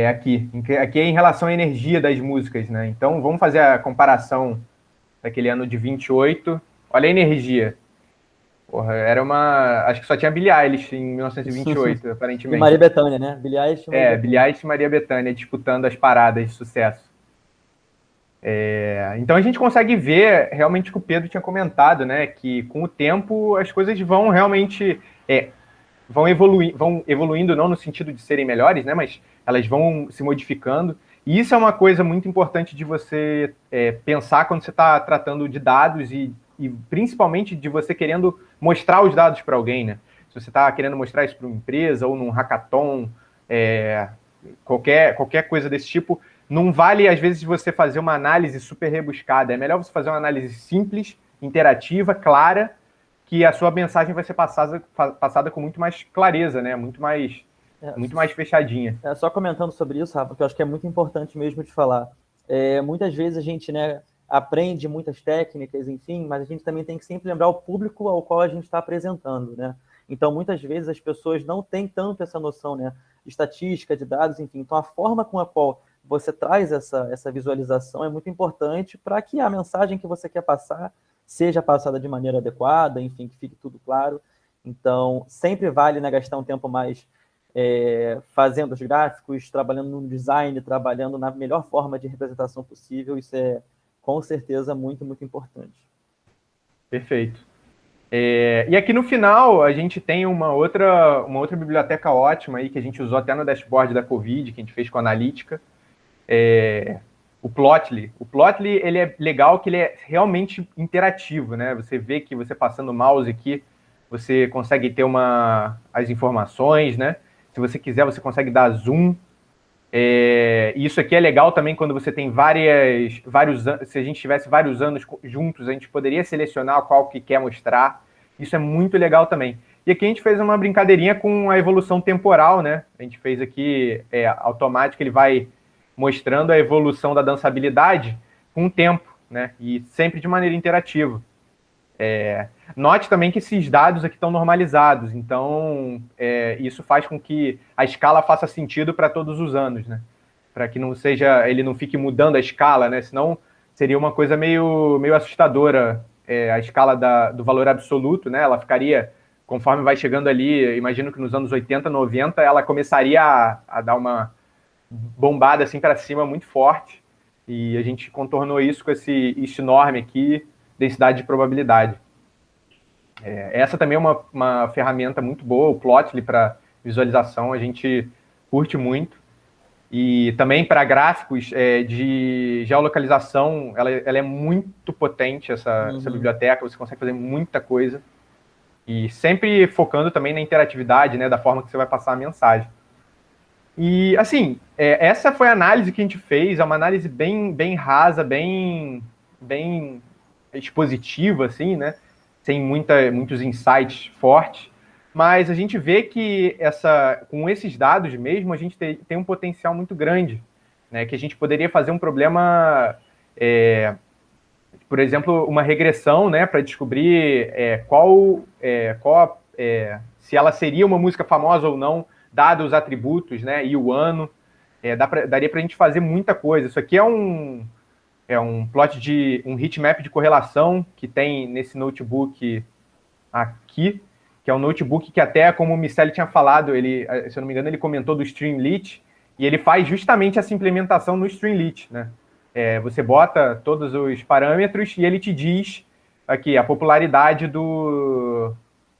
Aqui é em relação à energia das músicas, né? Então, vamos fazer a comparação daquele ano de 28. Olha a energia. Porra, acho que só tinha Billie Eilish em 1928, aparentemente. E Maria Bethânia, né? Billie Eilish e Maria Bethânia disputando as paradas de sucesso. Então a gente consegue ver realmente o que o Pedro tinha comentado, né? Que com o tempo as coisas vão realmente vão evoluindo, não no sentido de serem melhores, né? Mas elas vão se modificando. E isso é uma coisa muito importante de você pensar quando você está tratando de dados e principalmente de você querendo mostrar os dados para alguém, né? Se você está querendo mostrar isso para uma empresa ou num hackathon, qualquer coisa desse tipo, não vale, às vezes, você fazer uma análise super rebuscada. É melhor você fazer uma análise simples, interativa, clara, que a sua mensagem vai ser passada com muito mais clareza, né? Muito mais fechadinha. Só comentando sobre isso, Rafa, que eu acho que é muito importante mesmo de falar. Muitas vezes a gente, né, aprende muitas técnicas, enfim, mas a gente também tem que sempre lembrar o público ao qual a gente está apresentando, né? Então, muitas vezes as pessoas não têm tanto essa noção, né, de estatística, de dados, enfim. Então, a forma com a qual você traz essa visualização é muito importante para que a mensagem que você quer passar seja passada de maneira adequada, enfim, que fique tudo claro. Então, sempre vale, né, gastar um tempo mais fazendo os gráficos, trabalhando no design, trabalhando na melhor forma de representação possível. Isso é, com certeza, muito, muito importante. Perfeito. E aqui no final a gente tem uma outra biblioteca ótima aí que a gente usou até no dashboard da Covid, que a gente fez com a analítica. O Plotly. O Plotly, ele é legal que ele é realmente interativo, né? Você vê que você passando o mouse aqui, você consegue ter as informações, né? Se você quiser, você consegue dar zoom. Isso aqui é legal também quando você tem se a gente tivesse vários anos juntos, a gente poderia selecionar qual que quer mostrar. Isso é muito legal também. E aqui a gente fez uma brincadeirinha com a evolução temporal, né? A gente fez aqui automático, ele vai mostrando a evolução da dançabilidade com o tempo, né? E sempre de maneira interativa. Note também que esses dados aqui estão normalizados, então isso faz com que a escala faça sentido para todos os anos, né? Para que ele não fique mudando a escala, né? Senão seria uma coisa meio assustadora a escala do valor absoluto, né? Ela ficaria, conforme vai chegando ali, imagino que nos anos 80, 90, ela começaria a dar uma bombada assim para cima muito forte, e a gente contornou isso com esse norm aqui, densidade de probabilidade. Essa também é uma ferramenta muito boa, o Plotly para visualização, a gente curte muito. E também para gráficos de geolocalização, ela é muito potente, essa biblioteca, você consegue fazer muita coisa. E sempre focando também na interatividade, né, da forma que você vai passar a mensagem. E, assim, essa foi a análise que a gente fez, é uma análise bem rasa, bem expositiva, assim, né? Sem muitos insights fortes, mas a gente vê que com esses dados mesmo, a gente tem um potencial muito grande, né? Que a gente poderia fazer um problema, por exemplo, uma regressão, né? Para descobrir se ela seria uma música famosa ou não, dados os atributos, né? E o ano. Daria para a gente fazer muita coisa. Isso aqui é um heatmap de correlação que tem nesse notebook aqui, que é um notebook que até, como o Miceli tinha falado, se eu não me engano, ele comentou do Streamlit, e ele faz justamente essa implementação no Streamlit, né? Você bota todos os parâmetros e ele te diz aqui a popularidade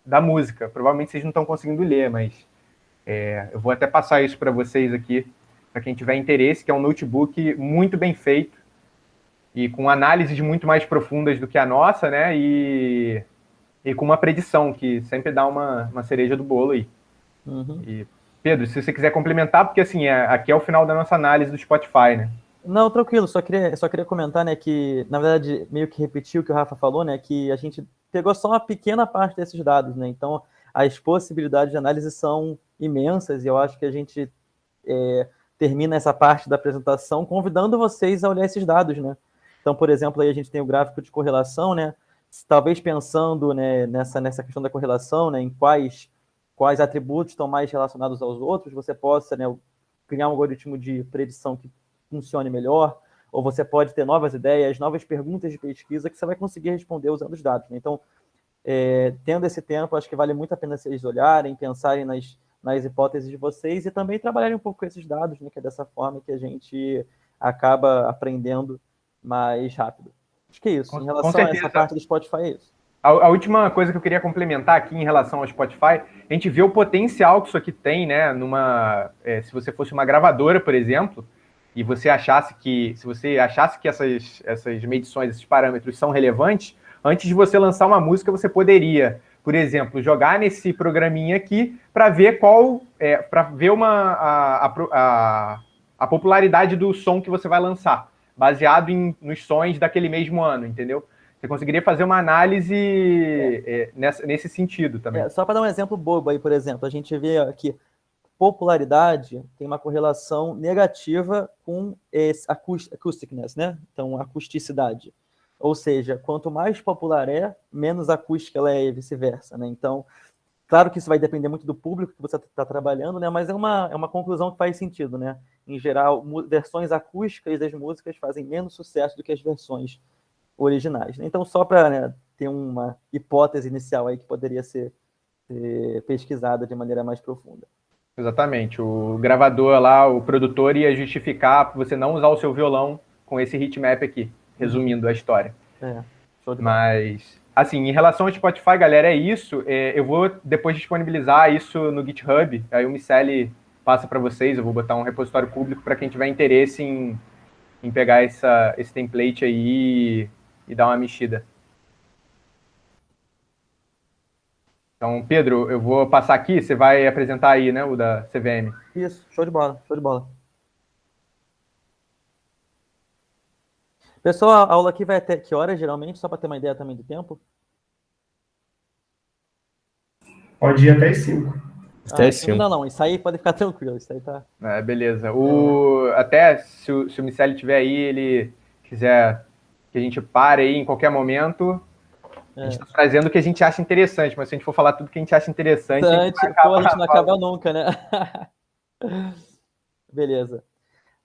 da música. Provavelmente vocês não estão conseguindo ler, mas eu vou até passar isso para vocês aqui, para quem tiver interesse, que é um notebook muito bem feito, e com análises muito mais profundas do que a nossa, né? E com uma predição, que sempre dá uma cereja do bolo aí. E, Pedro, se você quiser complementar, porque assim, aqui é o final da nossa análise do Spotify, né? Não, tranquilo, só queria comentar, né, que, na verdade, meio que repetir o que o Rafa falou, né, que a gente pegou só uma pequena parte desses dados, né? Então, as possibilidades de análise são imensas, e eu acho que a gente termina essa parte da apresentação convidando vocês a olhar esses dados, né? Então, por exemplo, aí a gente tem o gráfico de correlação, né? Talvez pensando, né, nessa questão da correlação, né, em quais atributos estão mais relacionados aos outros, você possa, né, criar um algoritmo de predição que funcione melhor, ou você pode ter novas ideias, novas perguntas de pesquisa que você vai conseguir responder usando os dados, né? Então, tendo esse tempo, acho que vale muito a pena vocês olharem, pensarem nas hipóteses de vocês e também trabalharem um pouco com esses dados, né, que é dessa forma que a gente acaba aprendendo mais rápido. Acho que é isso. Em relação a essa parte do Spotify, é isso. A última coisa que eu queria complementar aqui em relação ao Spotify, a gente vê o potencial que isso aqui tem, né? Se você fosse uma gravadora, por exemplo, e se você achasse que essas medições, esses parâmetros são relevantes, antes de você lançar uma música, você poderia, por exemplo, jogar nesse programinha aqui para ver a popularidade do som que você vai lançar, baseado nos sons daquele mesmo ano, entendeu? Você conseguiria fazer uma análise nesse sentido também. Só para dar um exemplo bobo aí, por exemplo, a gente vê aqui, popularidade tem uma correlação negativa com acousticness, né? Então, acusticidade. Ou seja, quanto mais popular menos acústica ela é e vice-versa, né? Então, claro que isso vai depender muito do público que você está trabalhando, né? Mas é uma conclusão que faz sentido, né? Em geral, versões acústicas das músicas fazem menos sucesso do que as versões originais, né? Então, só para ter uma hipótese inicial aí que poderia ser pesquisada de maneira mais profunda. Exatamente. O gravador lá, o produtor ia justificar você não usar o seu violão com esse heatmap aqui, resumindo a história. Show de bola. Mas, assim, em relação ao Spotify, galera, é isso. Eu vou depois disponibilizar isso no GitHub. Aí o Miceli passa para vocês. Eu vou botar um repositório público para quem tiver interesse em pegar esse template aí e dar uma mexida. Então, Pedro, eu vou passar aqui. Você vai apresentar aí, né, o da CVM. Isso, show de bola, show de bola. Pessoal, a aula aqui vai até que horas, geralmente? Só para ter uma ideia também do tempo. Pode ir até as 5. Até as 5. Não, isso aí pode ficar tranquilo, isso aí tá... Beleza. Até se o Miceli tiver aí, ele quiser que a gente pare aí em qualquer momento, a gente tá trazendo o que a gente acha interessante, mas se a gente for falar tudo que a gente acha interessante, a gente não acaba nunca, né? Beleza.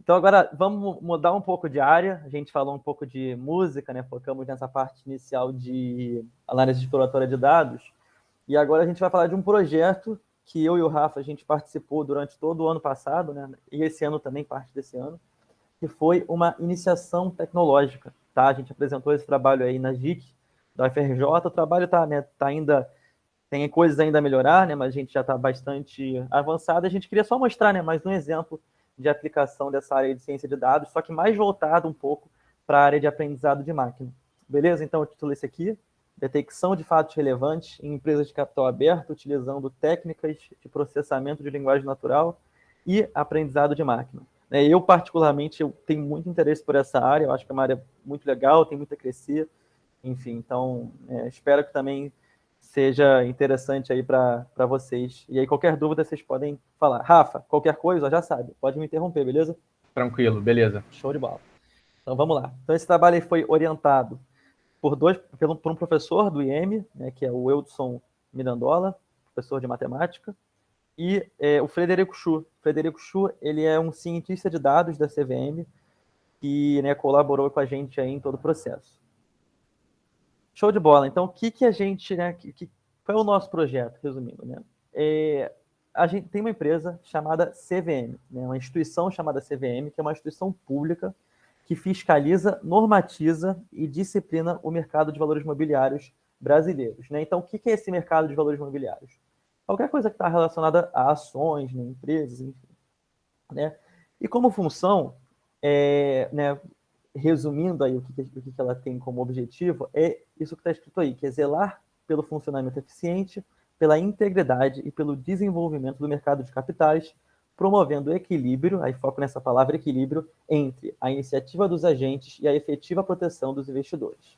Então agora vamos mudar um pouco de área. A gente falou um pouco de música, né? Focamos nessa parte inicial de análise exploratória de dados. E agora a gente vai falar de um projeto que eu e o Rafa, a gente participou durante todo o ano passado, né? E esse ano também, parte desse ano, que foi uma iniciação tecnológica, tá? A gente apresentou esse trabalho aí na JIC, da UFRJ. O trabalho tá ainda... Tem coisas ainda a melhorar, né? Mas a gente já está bastante avançado. A gente queria só mostrar, né, mais um exemplo de aplicação dessa área de ciência de dados, só que mais voltado um pouco para a área de aprendizado de máquina. Beleza? Então, o título é esse aqui: Detecção de fatos relevantes em empresas de capital aberto, utilizando técnicas de processamento de linguagem natural e aprendizado de máquina. Eu, particularmente, tenho muito interesse por essa área. Eu acho que é uma área muito legal, tem muito a crescer. Enfim, então, espero que também seja interessante aí para vocês. E aí, qualquer dúvida, vocês podem falar. Rafa, qualquer coisa, já sabe, pode me interromper, beleza? Tranquilo, beleza. Show de bola. Então, vamos lá. Então, esse trabalho aí foi orientado por um professor do IEM, né, que é o Eudson Mirandola, professor de matemática, e o Frederico Chu. Frederico Chu, ele é um cientista de dados da CVM que, né, colaborou com a gente aí em todo o processo. Show de bola. Então, o que a gente, né, qual é o nosso projeto, resumindo, né? A gente tem uma empresa chamada CVM, né, uma instituição chamada CVM, que é uma instituição pública que fiscaliza, normatiza e disciplina o mercado de valores imobiliários brasileiros, né? Então, o que é esse mercado de valores imobiliários? Qualquer coisa que está relacionada a ações, né, empresas, enfim, né? E como função, né, resumindo aí o que ela tem como objetivo, é isso que está escrito aí, que é zelar pelo funcionamento eficiente, pela integridade e pelo desenvolvimento do mercado de capitais, promovendo o equilíbrio, aí foco nessa palavra equilíbrio, entre a iniciativa dos agentes e a efetiva proteção dos investidores.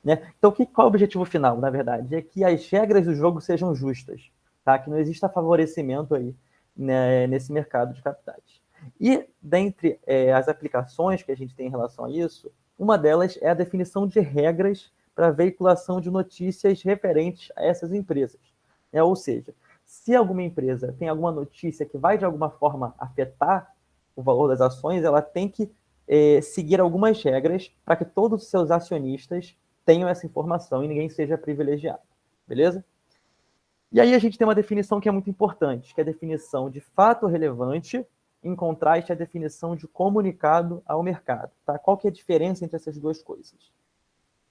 Né? Então, qual é o objetivo final, na verdade? É que as regras do jogo sejam justas, tá? Que não exista favorecimento aí, né, nesse mercado de capitais. E, dentre as aplicações que a gente tem em relação a isso, uma delas é a definição de regras para a veiculação de notícias referentes a essas empresas. Ou seja, se alguma empresa tem alguma notícia que vai, de alguma forma, afetar o valor das ações, ela tem que seguir algumas regras para que todos os seus acionistas tenham essa informação e ninguém seja privilegiado. Beleza? E aí a gente tem uma definição que é muito importante, que é a definição de fato relevante em contraste à definição de comunicado ao mercado. Tá? Qual que é a diferença entre essas duas coisas?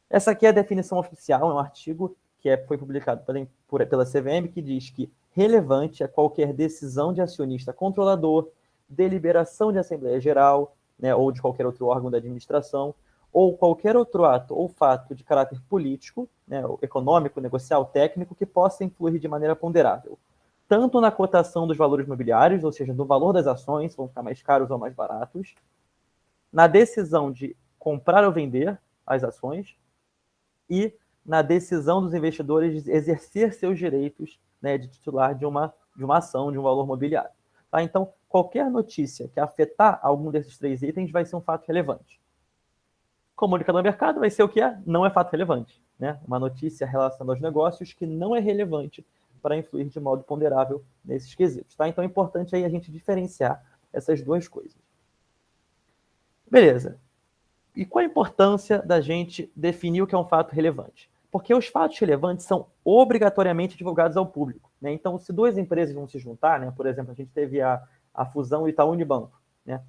Essa aqui é a definição oficial, é um artigo que foi publicado pela CVM, que diz que relevante é qualquer decisão de acionista controlador, deliberação de Assembleia Geral, né, ou de qualquer outro órgão da administração, ou qualquer outro ato ou fato de caráter político, né, econômico, negocial, técnico, que possa influir de maneira ponderável, tanto na cotação dos valores imobiliários, ou seja, no valor das ações, vão ficar mais caros ou mais baratos, na decisão de comprar ou vender as ações e na decisão dos investidores de exercer seus direitos, né, de titular de uma ação, de um valor mobiliário. Tá? Então, qualquer notícia que afetar algum desses três itens vai ser um fato relevante. Comunicado ao mercado vai ser o que não é fato relevante. Né? Uma notícia relacionada aos negócios que não é relevante para influir de modo ponderável nesses quesitos. Tá? Então é importante aí a gente diferenciar essas duas coisas. Beleza. E qual a importância da gente definir o que é um fato relevante? Porque os fatos relevantes são obrigatoriamente divulgados ao público. Né? Então, se duas empresas vão se juntar, né? Por exemplo, a gente teve a fusão Itaú Unibanco, né?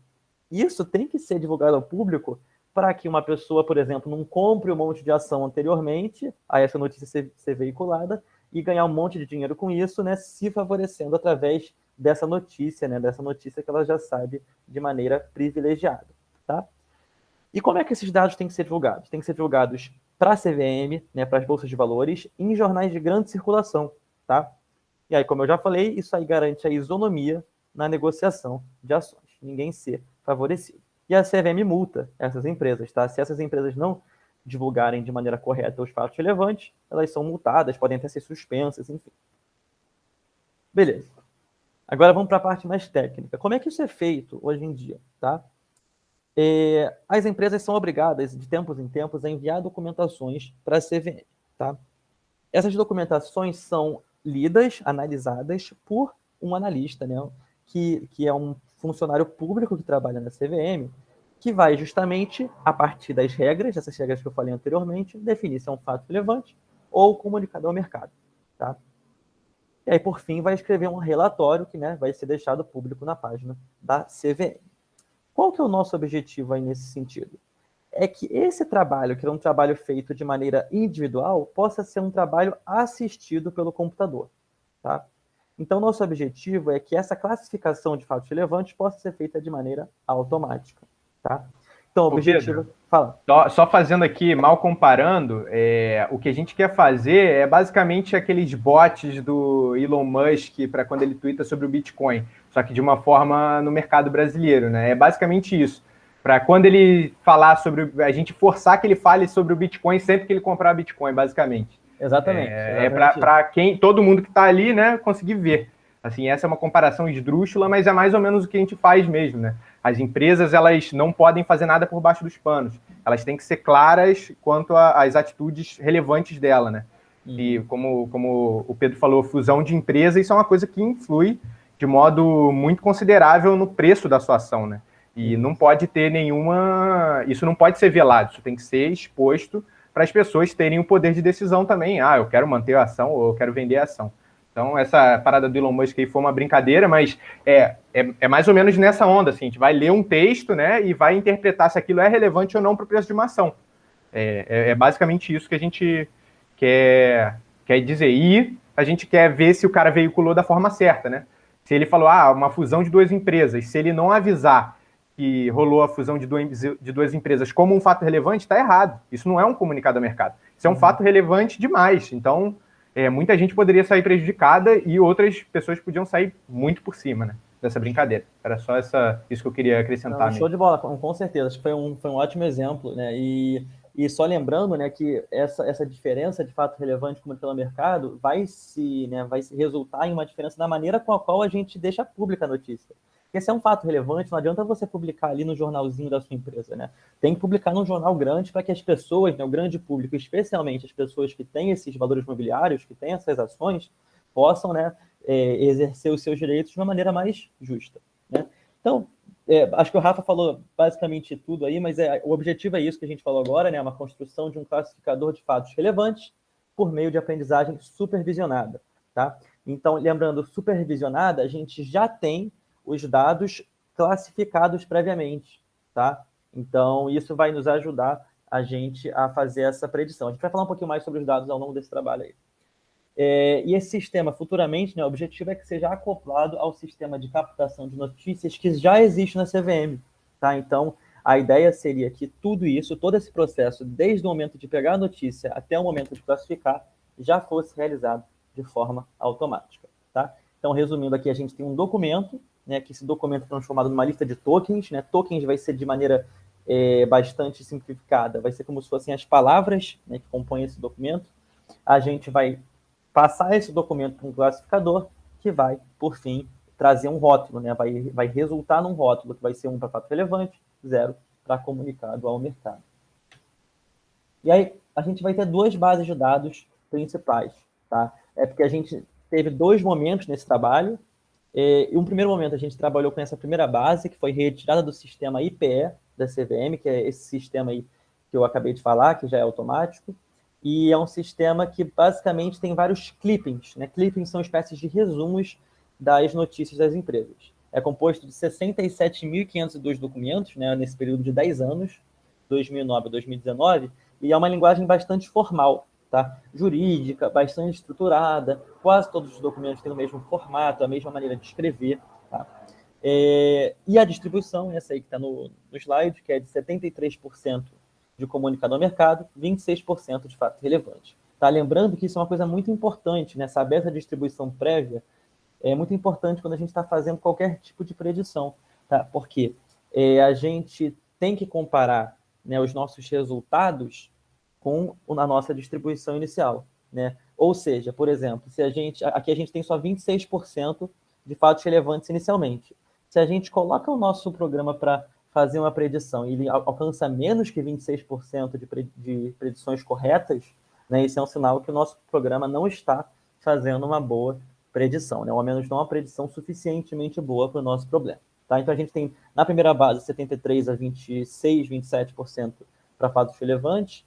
Isso tem que ser divulgado ao público para que uma pessoa, por exemplo, não compre um monte de ação anteriormente a essa notícia ser veiculada e ganhar um monte de dinheiro com isso, né, se favorecendo através dessa notícia, né, dessa notícia que ela já sabe de maneira privilegiada, tá? E como é que esses dados têm que ser divulgados? Tem que ser divulgados para a CVM, né, para as bolsas de valores, em jornais de grande circulação, tá? E aí, como eu já falei, isso aí garante a isonomia na negociação de ações, ninguém ser favorecido. E a CVM multa essas empresas, tá? Se essas empresas não divulgarem de maneira correta os fatos relevantes, elas são multadas, podem até ser suspensas, enfim. Beleza. Agora vamos para a parte mais técnica. Como é que isso é feito hoje em dia, tá? As empresas são obrigadas, de tempos em tempos, a enviar documentações para a CVM, tá? Essas documentações são lidas, analisadas por um analista, né, que é um funcionário público que trabalha na CVM, que vai justamente, a partir das regras, essas regras que eu falei anteriormente, definir se é um fato relevante ou comunicado ao mercado, tá? E aí, por fim, vai escrever um relatório que, né, vai ser deixado público na página da CVM. Qual que é o nosso objetivo aí nesse sentido? É que esse trabalho, que é um trabalho feito de maneira individual, possa ser um trabalho assistido pelo computador, tá? Então, nosso objetivo é que essa classificação de fatos relevantes possa ser feita de maneira automática, tá? Então, o objetivo... Pedro, Fala. só fazendo aqui, mal comparando, o que a gente quer fazer é basicamente aqueles bots do Elon Musk para quando ele twitta sobre o Bitcoin, só que de uma forma no mercado brasileiro, né? É basicamente isso. Para quando ele falar sobre... A gente forçar que ele fale sobre o Bitcoin sempre que ele comprar Bitcoin, basicamente. Exatamente. Para todo mundo que está ali, né, conseguir ver. Assim, essa é uma comparação esdrúxula, mas é mais ou menos o que a gente faz mesmo, né? As empresas, elas não podem fazer nada por baixo dos panos. Elas têm que ser claras quanto às atitudes relevantes dela, né? E como o Pedro falou, fusão de empresas, isso é uma coisa que influi de modo muito considerável no preço da sua ação, né? E não pode ter nenhuma... Isso não pode ser velado, isso tem que ser exposto para as pessoas terem o poder de decisão também. Ah, eu quero manter a ação ou eu quero vender a ação. Então, essa parada do Elon Musk aí foi uma brincadeira, mas é mais ou menos nessa onda, assim, a gente vai ler um texto, né, e vai interpretar se aquilo é relevante ou não para o preço de uma ação. É basicamente isso que a gente quer dizer. E a gente quer ver se o cara veiculou da forma certa, né? Se ele falou, uma fusão de duas empresas, se ele não avisar que rolou a fusão de duas empresas como um fato relevante, está errado. Isso não é um comunicado ao mercado. Isso é um fato relevante demais. Então, muita gente poderia sair prejudicada e outras pessoas podiam sair muito por cima, né, dessa brincadeira. Era só isso que eu queria acrescentar. Não, show de bola, com certeza. Acho que foi um ótimo exemplo, né? E só lembrando, né, que essa diferença de fato relevante comunicado ao mercado vai se resultar em uma diferença na maneira com a qual a gente deixa pública a notícia. Porque se é um fato relevante, não adianta você publicar ali no jornalzinho da sua empresa, né? Tem que publicar num jornal grande para que as pessoas, né, o grande público, especialmente as pessoas que têm esses valores imobiliários, que têm essas ações, possam, né, exercer os seus direitos de uma maneira mais justa, né? Então, acho que o Rafa falou basicamente tudo aí, mas o objetivo é isso que a gente falou agora, né? Uma construção de um classificador de fatos relevantes por meio de aprendizagem supervisionada, tá? Então, lembrando, supervisionada, a gente já tem os dados classificados previamente, tá? Então, isso vai nos ajudar a gente a fazer essa predição. A gente vai falar um pouquinho mais sobre os dados ao longo desse trabalho aí. E esse sistema, futuramente, né, o objetivo é que seja acoplado ao sistema de captação de notícias que já existe na CVM, tá? Então, a ideia seria que tudo isso, todo esse processo, desde o momento de pegar a notícia até o momento de classificar, já fosse realizado de forma automática, tá? Então, resumindo aqui, a gente tem um documento, né, que esse documento é transformado numa lista de tokens, né? Tokens vai ser de maneira bastante simplificada, vai ser como se fossem as palavras, né, que compõem esse documento. A gente vai passar esse documento para um classificador que vai, por fim, trazer um rótulo, né? Vai resultar num rótulo que vai ser 1 para fato relevante, 0 para comunicado ao mercado. E aí, a gente vai ter duas bases de dados principais, tá? Porque a gente teve 2 momentos nesse trabalho. E um primeiro momento a gente trabalhou com essa primeira base, que foi retirada do sistema IPE da CVM, que é esse sistema aí que eu acabei de falar, que já é automático, e é um sistema que basicamente tem vários clippings, né? Clippings são espécies de resumos das notícias das empresas. É composto de 67.502 documentos, né, nesse período de 10 anos, 2009 a 2019, e é uma linguagem bastante formal, tá? Jurídica, bastante estruturada, quase todos os documentos têm o mesmo formato, a mesma maneira de escrever, tá? E a distribuição, essa aí que está no slide, que é de 73% de comunicado ao mercado, 26% de fato relevante. Tá? Lembrando que isso é uma coisa muito importante, né? Saber essa distribuição prévia é muito importante quando a gente está fazendo qualquer tipo de predição, tá? Porque a gente tem que comparar, né, os nossos resultados com a nossa distribuição inicial, né? Ou seja, por exemplo, aqui a gente tem só 26% de fatos relevantes inicialmente. Se a gente coloca o nosso programa para fazer uma predição e ele alcança menos que 26% de predições corretas, né, isso é um sinal que o nosso programa não está fazendo uma boa predição, né? Ou ao menos não uma predição suficientemente boa para o nosso problema. Tá? Então a gente tem na primeira base 73% a 26%, 27% para fatos relevantes,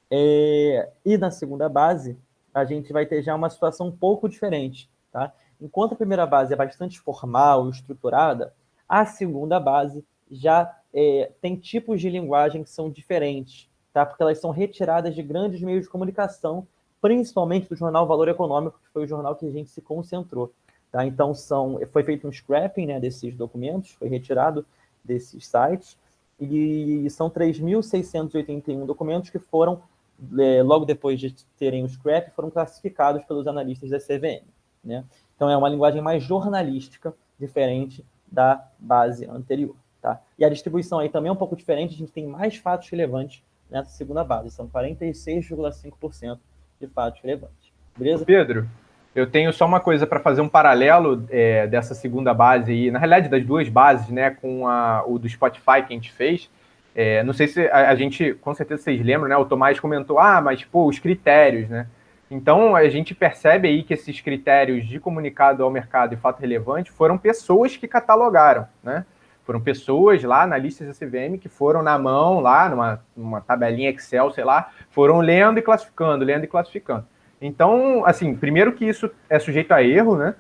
e na segunda base a gente vai ter já uma situação um pouco diferente. Tá? Enquanto a primeira base é bastante formal, estruturada, a segunda base já tem tipos de linguagem que são diferentes, tá? Porque elas são retiradas de grandes meios de comunicação, principalmente do jornal Valor Econômico, que foi o jornal que a gente se concentrou. Tá? Então, foi feito um scrapping, né, desses documentos, foi retirado desses sites, e são 3.681 documentos que foram, logo depois de terem o scrap, foram classificados pelos analistas da CVM. Né? Então, é uma linguagem mais jornalística, diferente da base anterior. Tá? E a distribuição aí também é um pouco diferente, a gente tem mais fatos relevantes nessa segunda base, são 46,5% de fatos relevantes. Beleza? Pedro, eu tenho só uma coisa para fazer um paralelo dessa segunda base aí, na realidade das duas bases, né, com o do Spotify que a gente fez. Não sei se a gente, com certeza vocês lembram, né, o Tomás comentou, mas pô, os critérios, né? Então a gente percebe aí que esses critérios de comunicado ao mercado e fato relevante foram pessoas que catalogaram, né? Foram pessoas lá, analistas da CVM, que foram na mão, lá, numa tabelinha Excel, sei lá, foram lendo e classificando. Então, assim, primeiro que isso é sujeito a erro, né?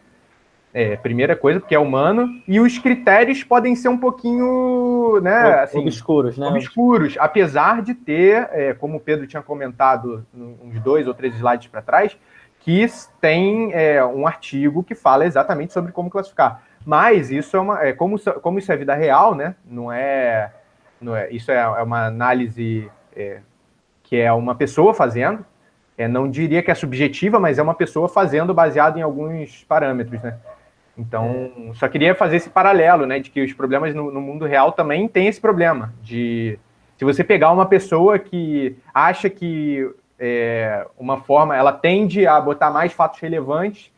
Primeira coisa, porque é humano, e os critérios podem ser um pouquinho, né, assim, obscuros, né? Obscuros, apesar de ter, como o Pedro tinha comentado uns 2 ou 3 slides para trás, que tem um artigo que fala exatamente sobre como classificar. Mas isso como isso é vida real, né? Isso é uma análise que é uma pessoa fazendo. Não diria que é subjetiva, mas é uma pessoa fazendo baseado em alguns parâmetros, né? Então, só queria fazer esse paralelo, né? De que os problemas no mundo real também tem esse problema. Se você pegar uma pessoa que acha que uma forma, ela tende a botar mais fatos relevantes,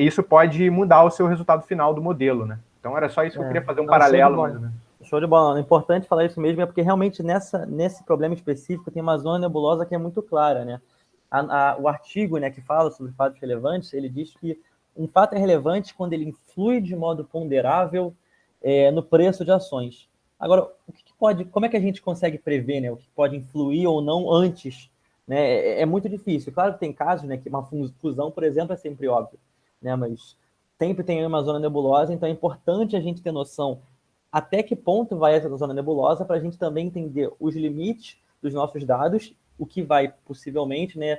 isso pode mudar o seu resultado final do modelo, né? Então era só isso que eu queria fazer um paralelo. Show de bola. É importante falar isso mesmo, porque realmente nesse problema específico tem uma zona nebulosa que é muito clara, né? O artigo, né, que fala sobre fatos relevantes, ele diz que um fato é relevante quando ele influi de modo ponderável no preço de ações. Agora, como é que a gente consegue prever, né, o que pode influir ou não antes? Né? É muito difícil. Claro que tem casos, né, que uma fusão, por exemplo, é sempre óbvio, né, mas sempre tem uma zona nebulosa, então é importante a gente ter noção até que ponto vai essa zona nebulosa para a gente também entender os limites dos nossos dados, o que vai possivelmente, né,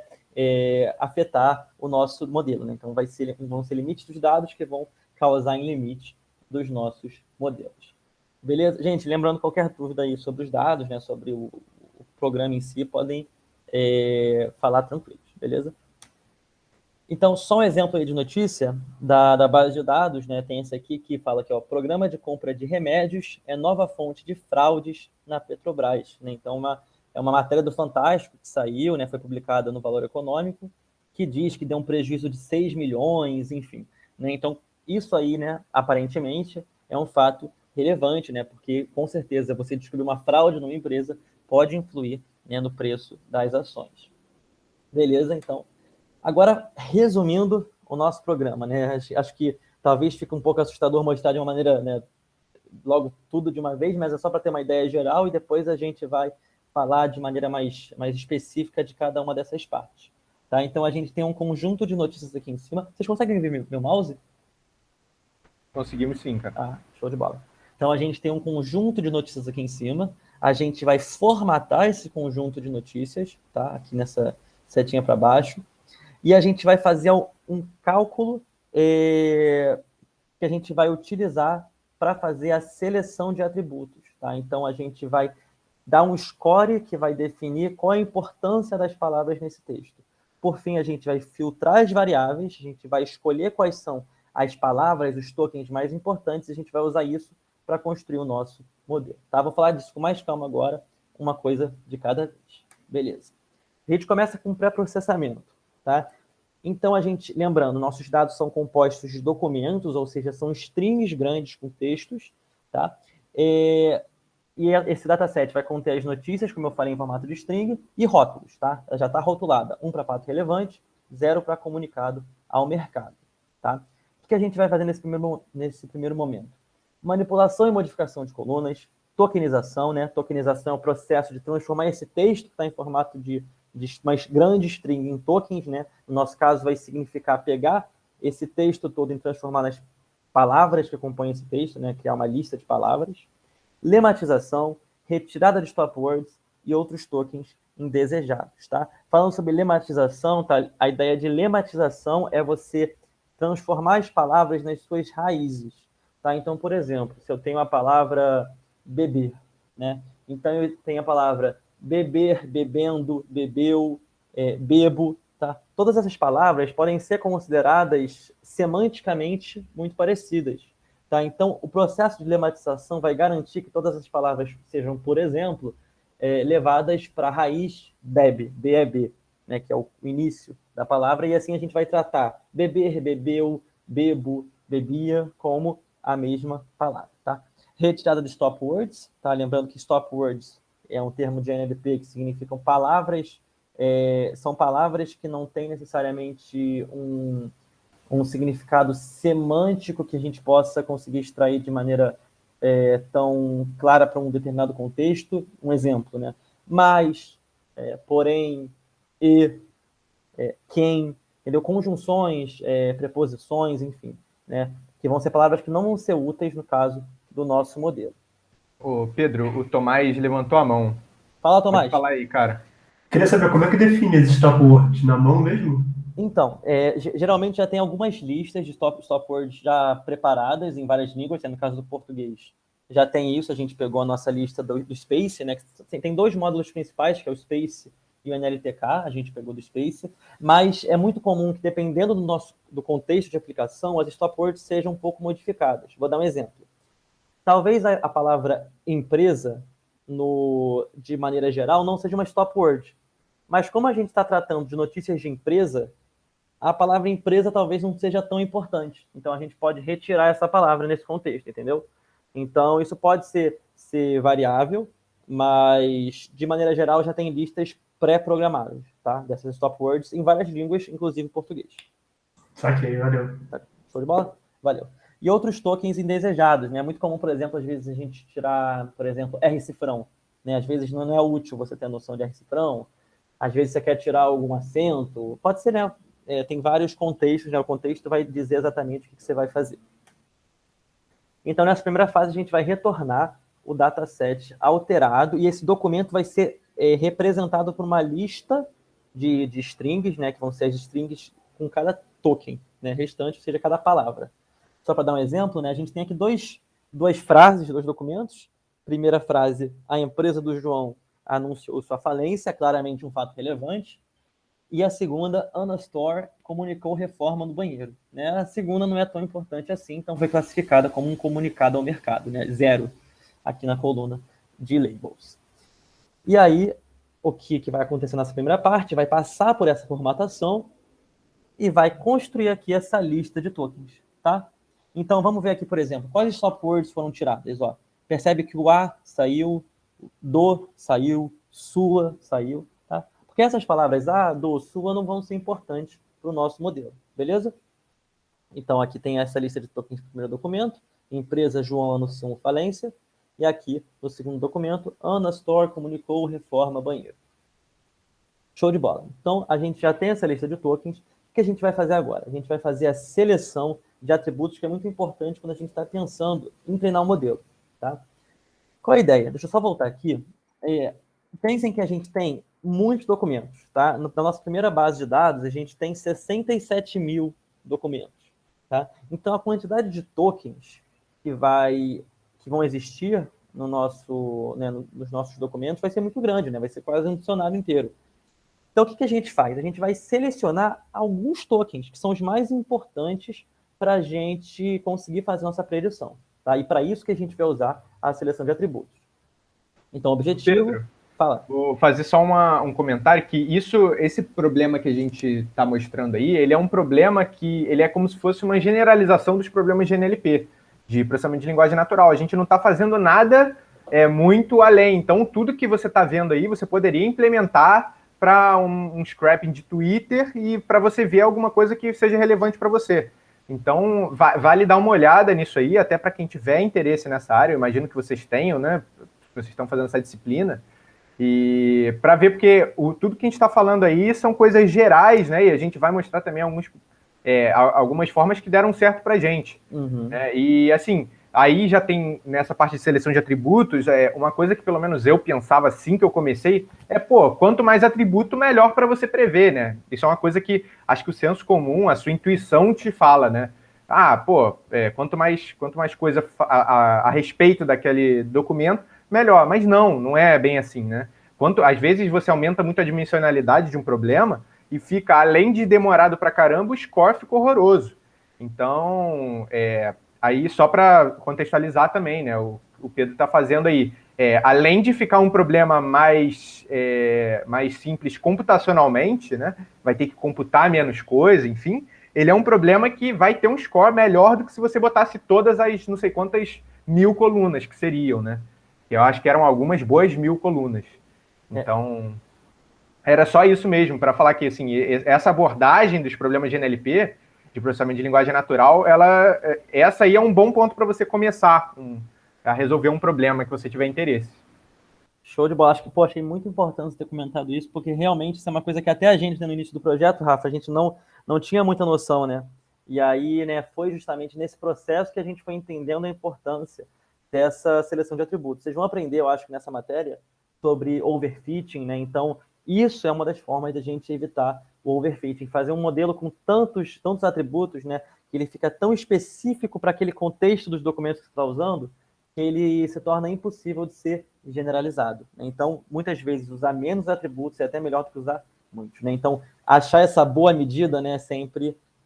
afetar o nosso modelo. Né? Então vão ser limites dos dados que vão causar em limite dos nossos modelos. Beleza? Gente, lembrando, qualquer dúvida aí sobre os dados, né, sobre o programa em si, podem falar tranquilos, beleza? Então, só um exemplo aí de notícia da base de dados, né? Tem esse aqui que fala que o programa de compra de remédios é nova fonte de fraudes na Petrobras. Né? Então, é uma matéria do Fantástico que saiu, né? Foi publicada no Valor Econômico, que diz que deu um prejuízo de 6 milhões, enfim. Né? Então, isso aí, né, aparentemente, é um fato relevante, né? Porque, com certeza, você descobrir uma fraude numa empresa pode influir, né, no preço das ações. Beleza? Então, agora, resumindo o nosso programa, né? Acho que talvez fique um pouco assustador mostrar de uma maneira, né, logo tudo de uma vez, mas é só para ter uma ideia geral e depois a gente vai falar de maneira mais específica de cada uma dessas partes. Tá? Então, a gente tem um conjunto de notícias aqui em cima. Vocês conseguem ver meu mouse? Conseguimos sim, cara. Show de bola. Então, a gente tem um conjunto de notícias aqui em cima. a gente vai formatar esse conjunto de notícias, tá? Aqui nessa setinha para baixo, e a gente vai fazer um cálculo que a gente vai utilizar para fazer a seleção de atributos, tá? Então, a gente vai dar um score que vai definir qual a importância das palavras nesse texto. Por fim, a gente vai filtrar as variáveis, a gente vai escolher quais são as palavras, os tokens mais importantes, e a gente vai usar isso para construir o nosso modelo. Tá? Vou falar disso com mais calma agora, uma coisa de cada vez. Beleza. A gente começa com pré-processamento, tá? Então, lembrando, nossos dados são compostos de documentos, ou seja, são strings grandes com textos, tá? E esse dataset vai conter as notícias, como eu falei, em formato de string, e rótulos, tá? Ela já está rotulada, 1 para fato relevante, 0 para comunicado ao mercado, tá? O que a gente vai fazer nesse primeiro momento? Manipulação e modificação de colunas, tokenização, né? Tokenização é o processo de transformar esse texto que está em formato de uma grande string em tokens, né? No nosso caso, vai significar pegar esse texto todo e transformar nas palavras que compõem esse texto, né? Criar uma lista de palavras. Lematização, retirada de stop words e outros tokens indesejados, tá? Falando sobre lematização, tá? A ideia de lematização é você transformar as palavras nas suas raízes, tá? Então, por exemplo, se eu tenho a palavra beber, né? Então, eu tenho a palavra beber, bebendo, bebeu, bebo, tá? Todas essas palavras podem ser consideradas semanticamente muito parecidas, tá? Então, o processo de lematização vai garantir que todas as palavras sejam, por exemplo, levadas para a raiz bebe, B-E-B, né, que é o início da palavra, e assim a gente vai tratar beber, bebeu, bebo, bebia como a mesma palavra, tá? Retirada de stop words, tá? Lembrando que stop words é um termo de NLP que significam palavras, são palavras que não têm necessariamente um significado semântico que a gente possa conseguir extrair de maneira tão clara para um determinado contexto. Um exemplo, né? Mas, porém, e, quem, entendeu? Conjunções, preposições, enfim, né? Que vão ser palavras que não vão ser úteis no caso do nosso modelo. Ô, Pedro, o Tomás levantou a mão. Fala, Tomás. Pode falar aí, cara. Queria saber como é que define esse stop word? Na mão mesmo? Então, geralmente já tem algumas listas de stop words já preparadas em várias línguas, no caso do português. Já tem isso, a gente pegou a nossa lista do Space, né? Tem 2 módulos principais, que é o Space e o NLTK, a gente pegou do Space, mas é muito comum que, dependendo do contexto de aplicação, as stop words sejam um pouco modificadas. Vou dar um exemplo. Talvez a palavra empresa, de maneira geral, não seja uma stop word, mas como a gente está tratando de notícias de empresa, a palavra empresa talvez não seja tão importante. Então, a gente pode retirar essa palavra nesse contexto, entendeu? Então, isso pode ser variável, mas, de maneira geral, já tem listas pré-programadas, tá? Dessas stop words em várias línguas, inclusive português. Saquei, valeu. Show de bola? Valeu. E outros tokens indesejados, né? É muito comum, por exemplo, às vezes a gente tirar, por exemplo, R-cifrão, né? Às vezes não é útil você ter a noção de R-cifrão, às vezes você quer tirar algum acento, pode ser, né? Tem vários contextos, né? O contexto vai dizer exatamente o que você vai fazer. Então, nessa primeira fase, a gente vai retornar o dataset alterado, e esse documento vai ser representado por uma lista de strings, né? Que vão ser as strings com cada token, né? Restante, ou seja, cada palavra. Só para dar um exemplo, né? A gente tem aqui duas frases, 2 documentos. Primeira frase, a empresa do João anunciou sua falência, claramente um fato relevante. E a segunda, Ana Store comunicou reforma no banheiro, né? A segunda não é tão importante assim, então foi classificada como um comunicado ao mercado, né? 0 aqui na coluna de labels. E aí, o que vai acontecer nessa primeira parte? Vai passar por essa formatação e vai construir aqui essa lista de tokens, tá? Então, vamos ver aqui, por exemplo, quais stop words foram tiradas, ó. Percebe que o a saiu, do saiu, sua saiu, tá? Porque essas palavras a, do, sua não vão ser importantes para o nosso modelo, beleza? Então, aqui tem essa lista de tokens do primeiro documento, empresa João anunciou falência, e aqui, no segundo documento, Ana Store comunicou reforma banheiro. Show de bola. Então, a gente já tem essa lista de tokens. O que a gente vai fazer agora? A gente vai fazer a seleção de atributos, que é muito importante quando a gente está pensando em treinar um modelo, tá? Qual é a ideia? Deixa eu só voltar aqui. Pensem que a gente tem muitos documentos, tá? Na nossa primeira base de dados, a gente tem 67 mil documentos, tá? Então, a quantidade de tokens que vão existir no nosso, né, nos nossos documentos vai ser muito grande, né? Vai ser quase um dicionário inteiro. Então, o que a gente faz? A gente vai selecionar alguns tokens, que são os mais importantes para a gente conseguir fazer nossa predição, tá? E para isso que a gente vai usar a seleção de atributos. Então, o objetivo... Pedro, Fala. vou fazer só um comentário, que esse problema que a gente está mostrando aí, ele é um problema que ele é como se fosse uma generalização dos problemas de NLP, de processamento de linguagem natural. A gente não está fazendo nada muito além. Então, tudo que você está vendo aí, você poderia implementar para um scrapping de Twitter e para você ver alguma coisa que seja relevante para você. Então, vale dar uma olhada nisso aí, até para quem tiver interesse nessa área. Eu imagino que vocês tenham, né? Vocês estão fazendo essa disciplina. E para ver, porque tudo que a gente está falando aí são coisas gerais, né? E a gente vai mostrar também algumas formas que deram certo para a gente. Uhum. E assim, aí já tem, nessa parte de seleção de atributos, uma coisa que pelo menos eu pensava assim que eu comecei, quanto mais atributo, melhor para você prever, né? Isso é uma coisa que acho que o senso comum, a sua intuição te fala, né? Quanto mais coisa a respeito daquele documento, melhor. Mas não é bem assim, né? Às vezes você aumenta muito a dimensionalidade de um problema e fica, além de demorado pra caramba, o score fica horroroso. Então, aí só para contextualizar também, né? O Pedro está fazendo aí. Além de ficar um problema mais simples computacionalmente, né? Vai ter que computar menos coisa, enfim. Ele é um problema que vai ter um score melhor do que se você botasse todas as não sei quantas 1000 colunas que seriam, né? Eu acho que eram algumas boas 1000 colunas. Então, era só isso mesmo, para falar que assim, essa abordagem dos problemas de NLP, de processamento de linguagem natural, essa aí é um bom ponto para você começar a resolver um problema que você tiver interesse. Show de bola. Acho que, achei muito importante você ter comentado isso, porque realmente isso é uma coisa que até a gente, né, no início do projeto, Rafa, a gente não tinha muita noção, né? E aí, né, foi justamente nesse processo que a gente foi entendendo a importância dessa seleção de atributos. Vocês vão aprender, eu acho, nessa matéria, sobre overfitting, né? Então, isso é uma das formas da gente evitar o overfitting, fazer um modelo com tantos atributos, né, que ele fica tão específico para aquele contexto dos documentos que você está usando, que ele se torna impossível de ser generalizado, né? Então, muitas vezes, usar menos atributos é até melhor do que usar muitos, né? Então, achar essa boa medida, né,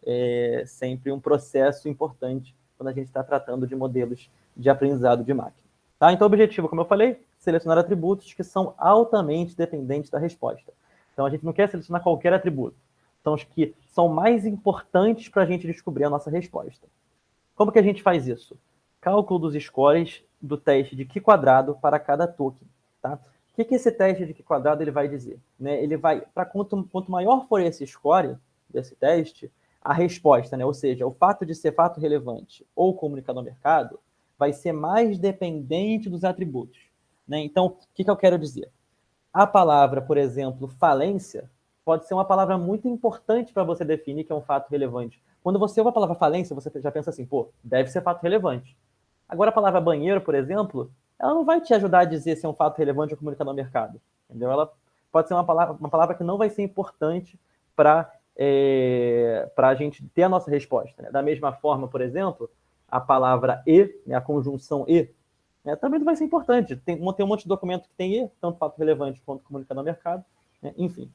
é sempre um processo importante quando a gente está tratando de modelos de aprendizado de máquina. Tá? Então, o objetivo, como eu falei, selecionar atributos que são altamente dependentes da resposta. Então, a gente não quer selecionar qualquer atributo. São os que são mais importantes para a gente descobrir a nossa resposta. Como que a gente faz isso? Cálculo dos scores do teste de Q² para cada token. Tá? O que esse teste de Q² ele vai dizer? Né? Ele vai, para quanto maior for esse score desse teste, a resposta, né? Ou seja, o fato de ser fato relevante ou comunicado ao mercado, vai ser mais dependente dos atributos, né? Então, o que eu quero dizer? A palavra, por exemplo, falência, pode ser uma palavra muito importante para você definir que é um fato relevante. Quando você ouve a palavra falência, você já pensa assim, deve ser fato relevante. Agora, a palavra banheiro, por exemplo, ela não vai te ajudar a dizer se é um fato relevante ou comunicado ao mercado, entendeu? Ela pode ser uma palavra que não vai ser importante para a gente ter a nossa resposta, né? Da mesma forma, por exemplo, a palavra e, né, a conjunção e, né, também não vai ser importante. Tem um monte de documento que tem e, tanto fato relevante quanto comunicado ao mercado, né? Enfim.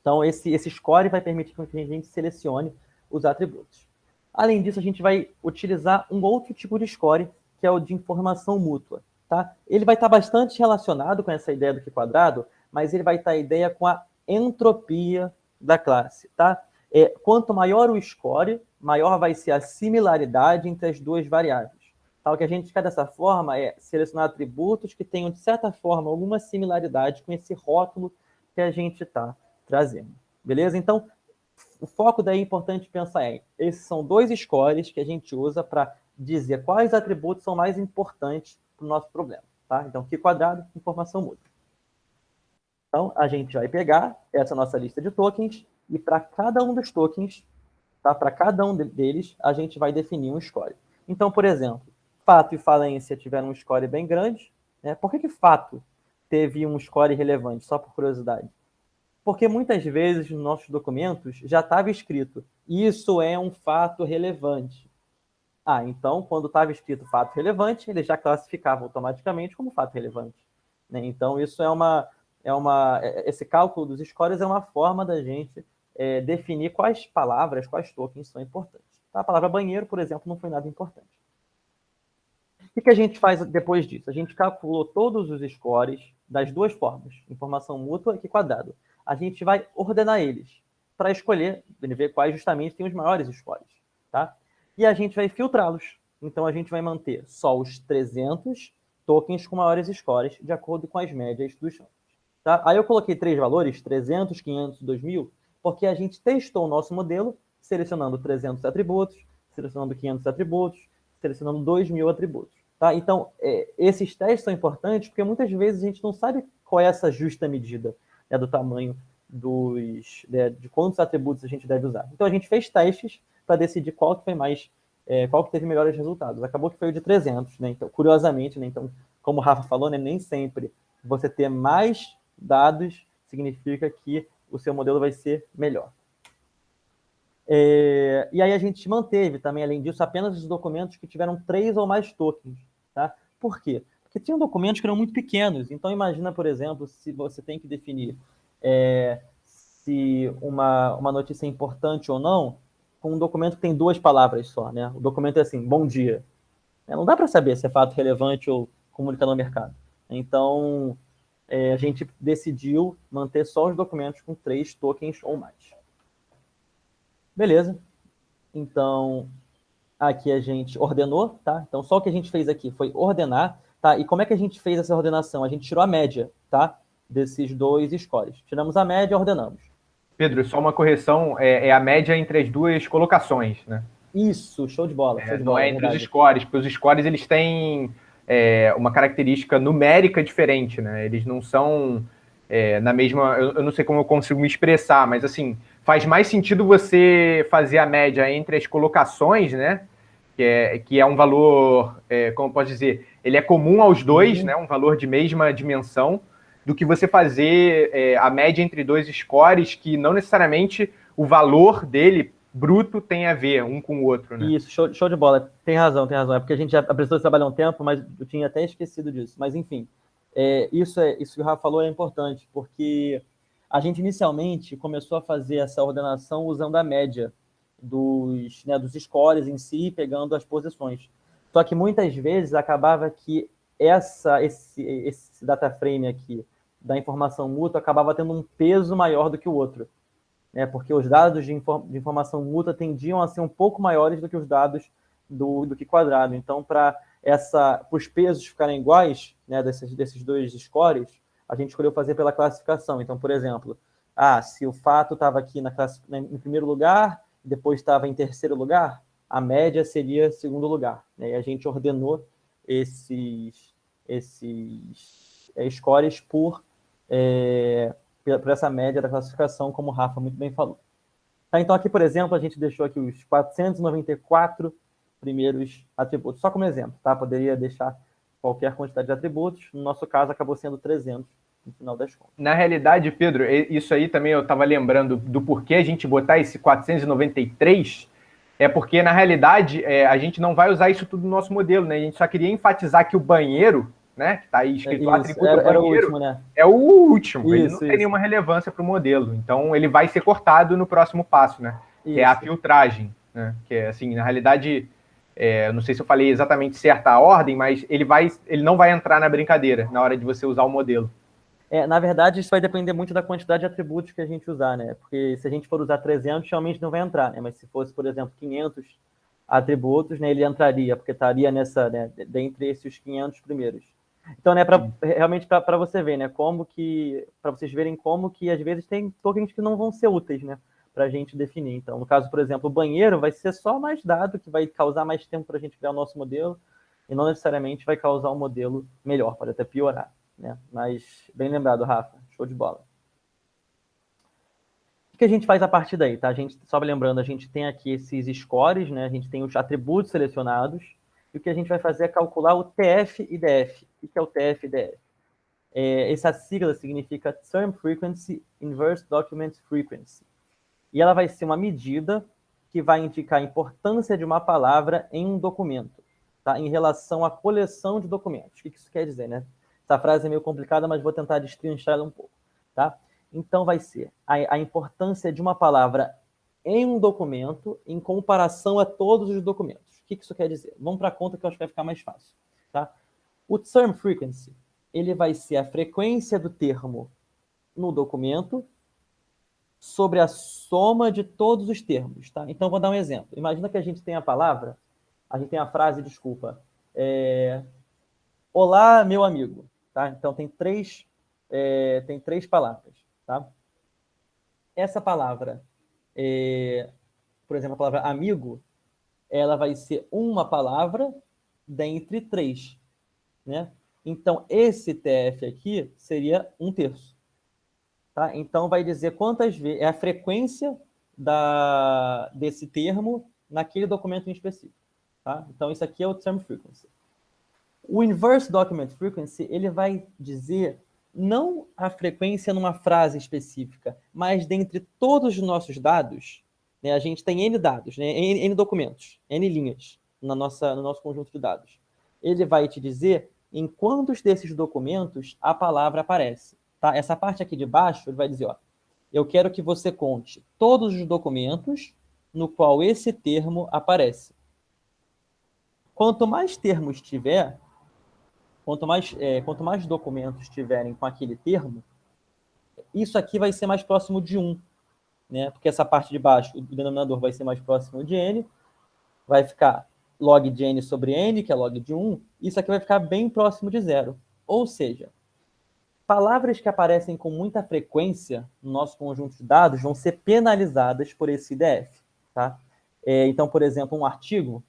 Então, esse score vai permitir que a gente selecione os atributos. Além disso, a gente vai utilizar um outro tipo de score, que é o de informação mútua. Tá? Ele vai estar bastante relacionado com essa ideia do Q², mas ele vai estar a ideia com a entropia da classe. Tá? Quanto maior o score, maior vai ser a similaridade entre as duas variáveis. Tá? O que a gente quer dessa forma é selecionar atributos que tenham, de certa forma, alguma similaridade com esse rótulo que a gente está trazendo. Beleza? Então, o foco daí é importante pensar esses são dois scores que a gente usa para dizer quais atributos são mais importantes para o nosso problema. Tá? Então, Q², informação mútua. Então, a gente vai pegar essa nossa lista de tokens e para cada um dos tokens, tá? Para cada um deles, a gente vai definir um score. Então, por exemplo, fato e falência tiveram um score bem grande, né? Por que fato teve um score relevante, só por curiosidade? Porque muitas vezes nos nossos documentos já estava escrito, isso é um fato relevante. Então, quando estava escrito fato relevante, ele já classificava automaticamente como fato relevante, né? Então, isso esse cálculo dos scores é uma forma da gente definir quais palavras, quais tokens são importantes. A palavra banheiro, por exemplo, não foi nada importante. O que a gente faz depois disso? A gente calculou todos os scores das duas formas, informação mútua e quadrado. A gente vai ordenar eles para escolher, ver quais justamente têm os maiores scores, tá? E a gente vai filtrá-los. Então, a gente vai manter só os 300 tokens com maiores scores, de acordo com as médias dos chamados. Tá? Aí eu coloquei 3 valores, 300, 500, 2000, porque a gente testou o nosso modelo, selecionando 300 atributos, selecionando 500 atributos, selecionando 2.000 atributos. Tá? Então, esses testes são importantes porque muitas vezes a gente não sabe qual é essa justa medida, né, do tamanho de quantos atributos a gente deve usar. Então, a gente fez testes para decidir qual que foi mais, qual que teve melhores resultados. Acabou que foi o de 300, né? Então, curiosamente, né? Então, como o Rafa falou, né, nem sempre você ter mais dados significa que o seu modelo vai ser melhor. E aí a gente manteve também, além disso, apenas os documentos que tiveram 3 ou mais tokens. Tá? Por quê? Porque tinham documentos que eram muito pequenos. Então, imagina, por exemplo, se você tem que definir se uma notícia é importante ou não, com um documento que tem 2 palavras só. Né? O documento é assim, bom dia. Não dá para saber se é fato relevante ou comunicado no mercado. Então, a gente decidiu manter só os documentos com 3 tokens ou mais. Beleza. Então, aqui a gente ordenou, tá? Então, só o que a gente fez aqui foi ordenar, tá? E como é que a gente fez essa ordenação? A gente tirou a média, tá? Desses 2 scores. Tiramos a média e ordenamos. Pedro, só uma correção, é a média entre as 2 colocações, né? Isso, show de bola. Show de não bola, é entre os scores, porque os scores eles têm uma característica numérica diferente, né? Eles não são na mesma... Eu não sei como eu consigo me expressar, mas assim, faz mais sentido você fazer a média entre as colocações, né? Que é um valor, como eu posso dizer, ele é comum aos 2, né? Um valor de mesma dimensão, do que você fazer a média entre 2 scores, que não necessariamente o valor dele bruto tem a ver um com o outro, né? Isso, show de bola. Tem razão. É porque a gente já apresentou esse trabalho há um tempo, mas eu tinha até esquecido disso. Mas, enfim, isso que o Rafa falou é importante, porque a gente inicialmente começou a fazer essa ordenação usando a média dos scores em si, pegando as posições. Só que muitas vezes acabava que esse data frame aqui da informação mútua acabava tendo um peso maior do que o outro, né? Porque os dados de informação mútua tendiam a ser um pouco maiores do que os dados do que quadrado. Então, para os pesos ficarem iguais, né, desses 2 scores, a gente escolheu fazer pela classificação. Então, por exemplo, se o fato estava aqui em primeiro lugar, depois estava em terceiro lugar, a média seria segundo lugar, né? E a gente ordenou esses scores por essa média da classificação, como o Rafa muito bem falou. Tá, então, aqui, por exemplo, a gente deixou aqui os 494 primeiros atributos, só como exemplo, tá? Poderia deixar qualquer quantidade de atributos, no nosso caso acabou sendo 300 no final das contas. Na realidade, Pedro, isso aí também eu estava lembrando do porquê a gente botar esse 493, porque, na realidade, a gente não vai usar isso tudo no nosso modelo, né? A gente só queria enfatizar que o banheiro, né, que está aí escrito atributo banheiro, era o último, né? É o último, ele Isso, não tem nenhuma relevância para o modelo, então ele vai ser cortado no próximo passo, né? Que é a filtragem, né? Que é assim, na realidade, não sei se eu falei exatamente certa a ordem, mas ele não vai entrar na brincadeira na hora de você usar o modelo. Na verdade, isso vai depender muito da quantidade de atributos que a gente usar, né? Porque se a gente for usar 300, realmente não vai entrar, né? Mas se fosse, por exemplo, 500 atributos, né, ele entraria, porque estaria dentre esses 500 primeiros. Então, né, realmente para você ver, né, para vocês verem como que às vezes tem tokens que não vão ser úteis, né, para a gente definir. Então, no caso, por exemplo, o banheiro vai ser só mais dado, que vai causar mais tempo para a gente criar o nosso modelo, e não necessariamente vai causar um modelo melhor, pode até piorar, né? Mas, bem lembrado, Rafa, show de bola. O que a gente faz a partir daí, tá? A gente, só lembrando, a gente tem aqui esses scores, né? A gente tem os atributos selecionados, e o que a gente vai fazer é calcular o TF-IDF. O que é o TF-IDF? Essa sigla significa Term Frequency Inverse Document Frequency. E ela vai ser uma medida que vai indicar a importância de uma palavra em um documento, tá? Em relação à coleção de documentos. O que isso quer dizer, né? Essa frase é meio complicada, mas vou tentar destrinchar ela um pouco, tá? Então, vai ser a importância de uma palavra em um documento em comparação a todos os documentos. O que isso quer dizer? Vamos para a conta que eu acho que vai ficar mais fácil, tá? O term frequency, ele vai ser a frequência do termo no documento sobre a soma de todos os termos, tá? Então, vou dar um exemplo. Imagina que a gente tem a palavra, a gente tem a frase, desculpa, olá, meu amigo, tá? Então, tem três palavras, tá? Essa palavra, por exemplo, a palavra amigo, ela vai ser uma palavra dentre três, né? Então, esse TF aqui seria 1/3. Tá? Então, vai dizer quantas vezes é a frequência desse termo naquele documento em específico. Tá? Então, isso aqui é o term frequency. O inverse document frequency, ele vai dizer não a frequência numa frase específica, mas dentre todos os nossos dados, né, a gente tem N dados, né, N documentos, N linhas no nosso conjunto de dados. Ele vai te dizer em quantos desses documentos a palavra aparece. Tá? Essa parte aqui de baixo, ele vai dizer, ó, eu quero que você conte todos os documentos no qual esse termo aparece. Quanto mais termos tiver, quanto mais documentos tiverem com aquele termo, isso aqui vai ser mais próximo de 1, né? Porque essa parte de baixo, o denominador vai ser mais próximo de n, vai ficar log de n sobre n, que é log de 1, isso aqui vai ficar bem próximo de 0. Ou seja, palavras que aparecem com muita frequência no nosso conjunto de dados vão ser penalizadas por esse IDF, tá? Então, por exemplo, o artigo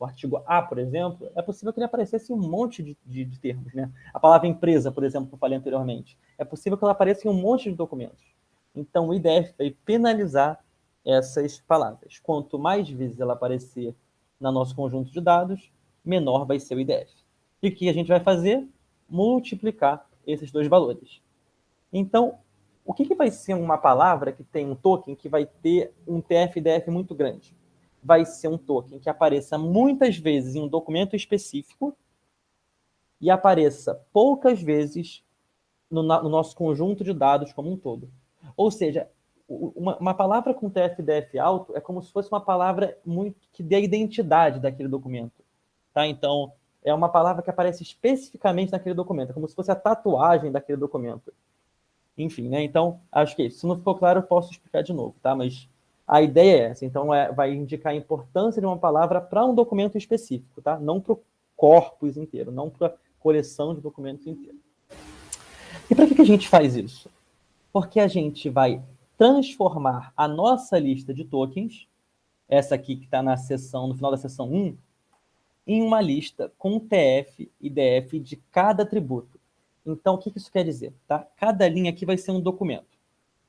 A, por exemplo, é possível que ele aparecesse em um monte de termos, né? A palavra empresa, por exemplo, que eu falei anteriormente, é possível que ela apareça em um monte de documentos. Então, o IDF vai penalizar essas palavras. Quanto mais vezes ela aparecer no nosso conjunto de dados, menor vai ser o IDF. E o que a gente vai fazer? Multiplicar esses dois valores. Então, o que vai ser uma palavra que tem um token que vai ter um TF-IDF muito grande? Vai ser um token que apareça muitas vezes em um documento específico e apareça poucas vezes no nosso conjunto de dados como um todo. Ou seja, uma palavra com TF-IDF alto é como se fosse uma palavra que dê a identidade daquele documento. Tá? Então, é uma palavra que aparece especificamente naquele documento, é como se fosse a tatuagem daquele documento. Enfim, né? Então, acho que isso. Se não ficou claro, eu posso explicar de novo, tá? Mas a ideia é essa. Então, vai indicar a importância de uma palavra para um documento específico, tá? Não para o corpus inteiro, não para a coleção de documentos inteiro. E para que a gente faz isso? Porque a gente vai transformar a nossa lista de tokens, essa aqui que está no final da seção 1, em uma lista com TF e DF de cada atributo. Então, o que isso quer dizer? Tá? Cada linha aqui vai ser um documento.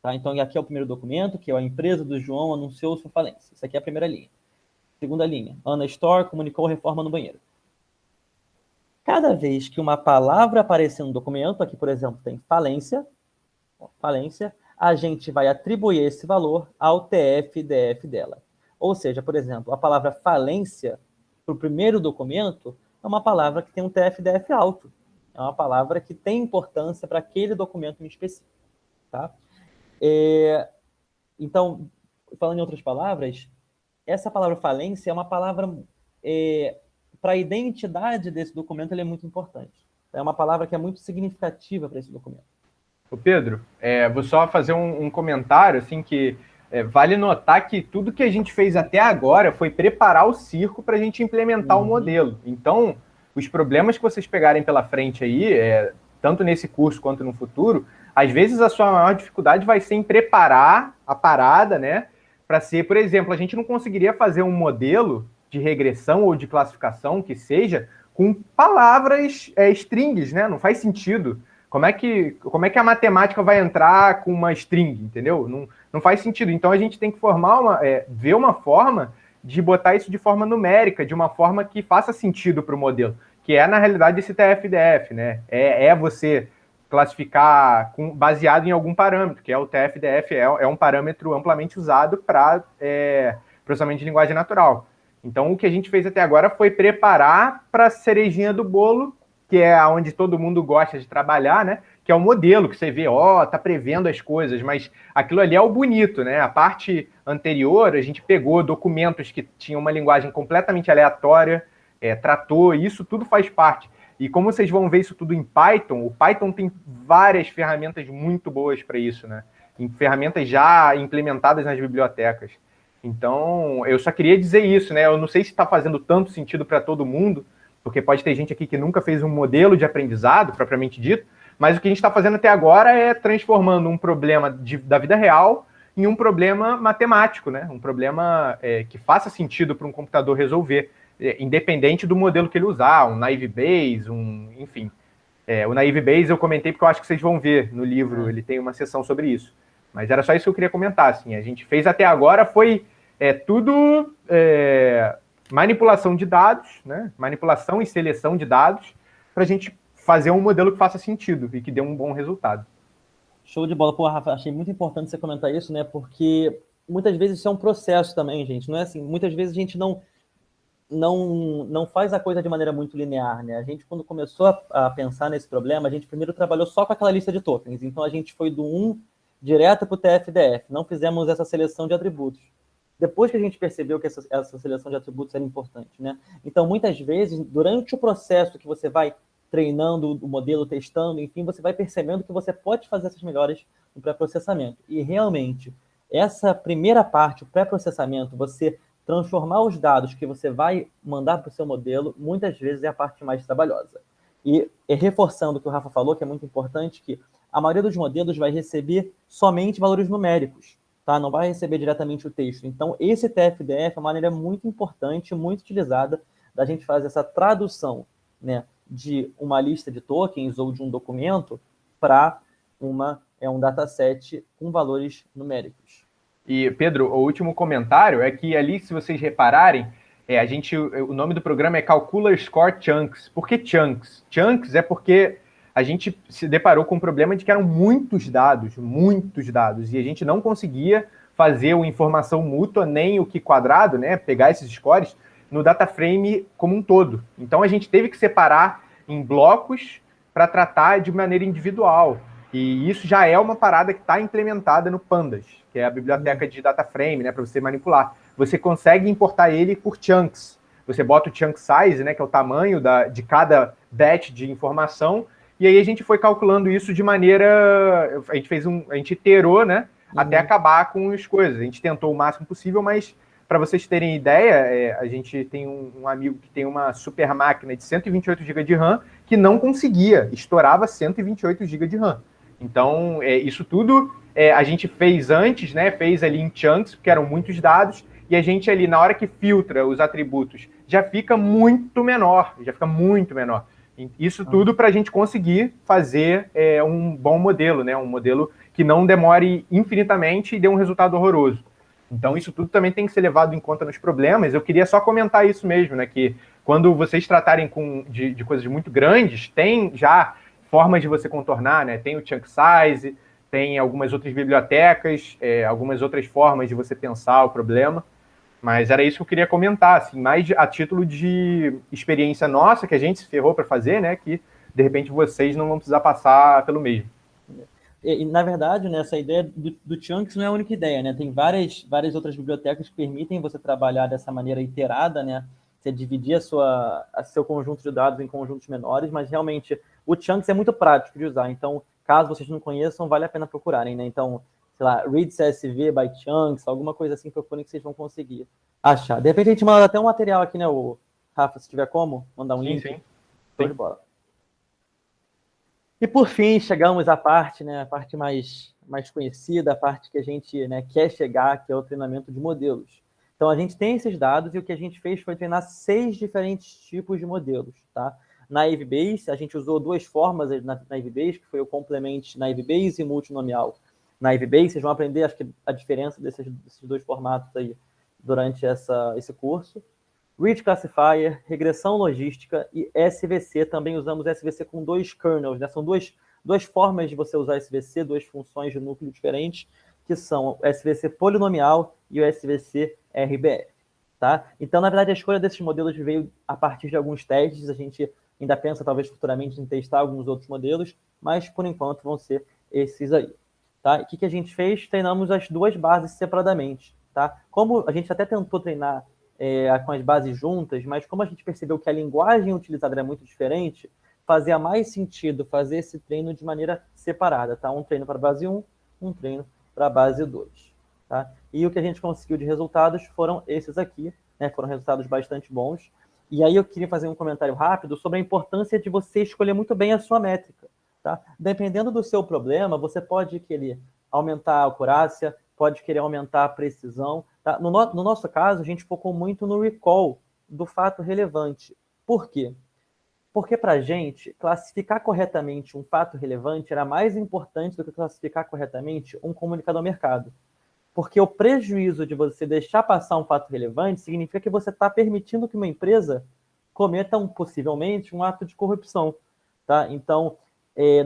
Tá? Então, aqui é o primeiro documento, que é a empresa do João anunciou sua falência. Isso aqui é a primeira linha. Segunda linha, Ana Store comunicou reforma no banheiro. Cada vez que uma palavra aparecer no documento, aqui, por exemplo, tem falência, a gente vai atribuir esse valor ao TF e DF dela. Ou seja, por exemplo, a palavra falência, para o primeiro documento, é uma palavra que tem um TF e DF alto. É uma palavra que tem importância para aquele documento em específico. Tá? Então, falando em outras palavras, essa palavra falência é uma palavra, para a identidade desse documento, ela é muito importante. É uma palavra que é muito significativa para esse documento. Ô Pedro, vou só fazer um comentário, assim, que vale notar que tudo que a gente fez até agora foi preparar o circo para a gente implementar o modelo. Então, os problemas que vocês pegarem pela frente aí, tanto nesse curso quanto no futuro, às vezes a sua maior dificuldade vai ser em preparar a parada, né? Para ser, por exemplo, a gente não conseguiria fazer um modelo de regressão ou de classificação que seja com palavras strings, né? Não faz sentido. Como é que a matemática vai entrar com uma string, entendeu? Não faz sentido. Então, a gente tem que ver uma forma de botar isso de forma numérica, de uma forma que faça sentido para o modelo, que é, na realidade, esse TF-DF, né? É você classificar baseado em algum parâmetro, que é o TF-DF, é um parâmetro amplamente usado para processamento de linguagem natural. Então, o que a gente fez até agora foi preparar para a cerejinha do bolo, que é onde todo mundo gosta de trabalhar, né? Que é o modelo que você vê, tá prevendo as coisas, mas aquilo ali é o bonito, né? A parte anterior, a gente pegou documentos que tinham uma linguagem completamente aleatória, tratou, e isso tudo faz parte. E como vocês vão ver isso tudo em Python, o Python tem várias ferramentas muito boas para isso, né? Ferramentas já implementadas nas bibliotecas. Então, eu só queria dizer isso, né? Eu não sei se está fazendo tanto sentido para todo mundo, porque pode ter gente aqui que nunca fez um modelo de aprendizado, propriamente dito, mas o que a gente está fazendo até agora é transformando um problema da vida real em um problema matemático, né? Um problema que faça sentido para um computador resolver, independente do modelo que ele usar, um Naive Bayes, enfim. O Naive Bayes eu comentei porque eu acho que vocês vão ver no livro, ele tem uma seção sobre isso. Mas era só isso que eu queria comentar, assim. A gente fez até agora foi tudo manipulação de dados, né? Manipulação e seleção de dados, para a gente fazer um modelo que faça sentido e que dê um bom resultado. Show de bola. Pô, Rafa, achei muito importante você comentar isso, né? Porque muitas vezes isso é um processo também, gente. Não é assim, muitas vezes a gente não faz a coisa de maneira muito linear, né? A gente, quando começou a pensar nesse problema, a gente primeiro trabalhou só com aquela lista de tokens. Então, a gente foi do 1 direto para o TF-DF. Não fizemos essa seleção de atributos. Depois que a gente percebeu que essa seleção de atributos era importante, né? Então, muitas vezes, durante o processo que você vai treinando o modelo, testando, enfim, você vai percebendo que você pode fazer essas melhoras no pré-processamento. E, realmente, essa primeira parte, o pré-processamento, você transformar os dados que você vai mandar para o seu modelo, muitas vezes é a parte mais trabalhosa. E reforçando o que o Rafa falou, que é muito importante, que a maioria dos modelos vai receber somente valores numéricos, tá? Não vai receber diretamente o texto. Então, esse TF-DF é uma maneira muito importante, muito utilizada da gente fazer essa tradução, né, de uma lista de tokens ou de um documento para um dataset com valores numéricos. E, Pedro, o último comentário é que ali, se vocês repararem, o nome do programa é Calcula Score Chunks. Por que Chunks? Chunks é porque a gente se deparou com o problema de que eram muitos dados, e a gente não conseguia fazer o informação mútua, nem o que quadrado, né, pegar esses scores no data frame como um todo. Então, a gente teve que separar em blocos para tratar de maneira individual. E isso já é uma parada que está implementada no Pandas, que é a biblioteca de data frame, né, para você manipular. Você consegue importar ele por chunks. Você bota o chunk size, né, que é o tamanho de cada batch de informação, e aí a gente foi calculando isso de maneira... A gente iterou, né, até acabar com as coisas. A gente tentou o máximo possível, mas para vocês terem ideia, a gente tem um amigo que tem uma super máquina de 128 GB de RAM que não conseguia, estourava 128 GB de RAM. Então, isso tudo a gente fez antes, né? Fez ali em chunks, porque eram muitos dados, e a gente ali, na hora que filtra os atributos, já fica muito menor. Isso tudo para a gente conseguir fazer um bom modelo, né? Um modelo que não demore infinitamente e dê um resultado horroroso. Então, isso tudo também tem que ser levado em conta nos problemas. Eu queria só comentar isso mesmo, né? Que quando vocês tratarem de coisas muito grandes, tem já formas de você contornar, né? Tem o chunk size, tem algumas outras bibliotecas, algumas outras formas de você pensar o problema. Mas era isso que eu queria comentar, assim, mais a título de experiência nossa, que a gente se ferrou para fazer, né? Que, de repente, vocês não vão precisar passar pelo mesmo. E, na verdade, né, essa ideia do Chunks não é a única ideia, né? Tem várias outras bibliotecas que permitem você trabalhar dessa maneira iterada, né? Você dividir seu conjunto de dados em conjuntos menores, mas realmente o Chunks é muito prático de usar. Então, caso vocês não conheçam, vale a pena procurarem, né? Então, sei lá, read CSV by Chunks, alguma coisa assim, procurem que vocês vão conseguir achar. De repente a gente manda até um material aqui, né, o Rafa, se tiver como, mandar um link. Sim. Show de bola. E por fim, chegamos à parte, né, a parte mais conhecida, a parte que a gente, né, quer chegar, que é o treinamento de modelos. Então, a gente tem esses dados e o que a gente fez foi treinar 6 diferentes tipos de modelos, tá? Na Naive Bayes, a gente usou 2 formas na Naive Bayes, que foi o Complement Naive Bayes e Multinomial Naive Bayes. Vocês vão aprender, acho que a diferença desses 2 formatos aí durante esse curso. Rich Classifier, regressão logística e SVC. Também usamos SVC com 2 kernels, né? São duas formas de você usar SVC, 2 funções de núcleo diferentes, que são o SVC polinomial e o SVC RBF. Tá? Então, na verdade, a escolha desses modelos veio a partir de alguns testes. A gente ainda pensa, talvez, futuramente, em testar alguns outros modelos, mas, por enquanto, vão ser esses aí. Tá? E o que a gente fez? Treinamos as 2 bases separadamente. Tá? Como a gente até tentou treinar com as bases juntas, mas como a gente percebeu que a linguagem utilizada era muito diferente, fazia mais sentido fazer esse treino de maneira separada. Tá? Um treino para a base 1, um treino para a base 2. Tá? E o que a gente conseguiu de resultados foram esses aqui, né? Foram resultados bastante bons. E aí eu queria fazer um comentário rápido sobre a importância de você escolher muito bem a sua métrica. Tá? Dependendo do seu problema, você pode querer aumentar a acurácia, pode querer aumentar a precisão. Tá? No nosso caso, a gente focou muito no recall do fato relevante. Por quê? Porque para a gente, classificar corretamente um fato relevante era mais importante do que classificar corretamente um comunicado ao mercado. Porque o prejuízo de você deixar passar um fato relevante significa que você está permitindo que uma empresa cometa possivelmente um ato de corrupção. Tá? Então,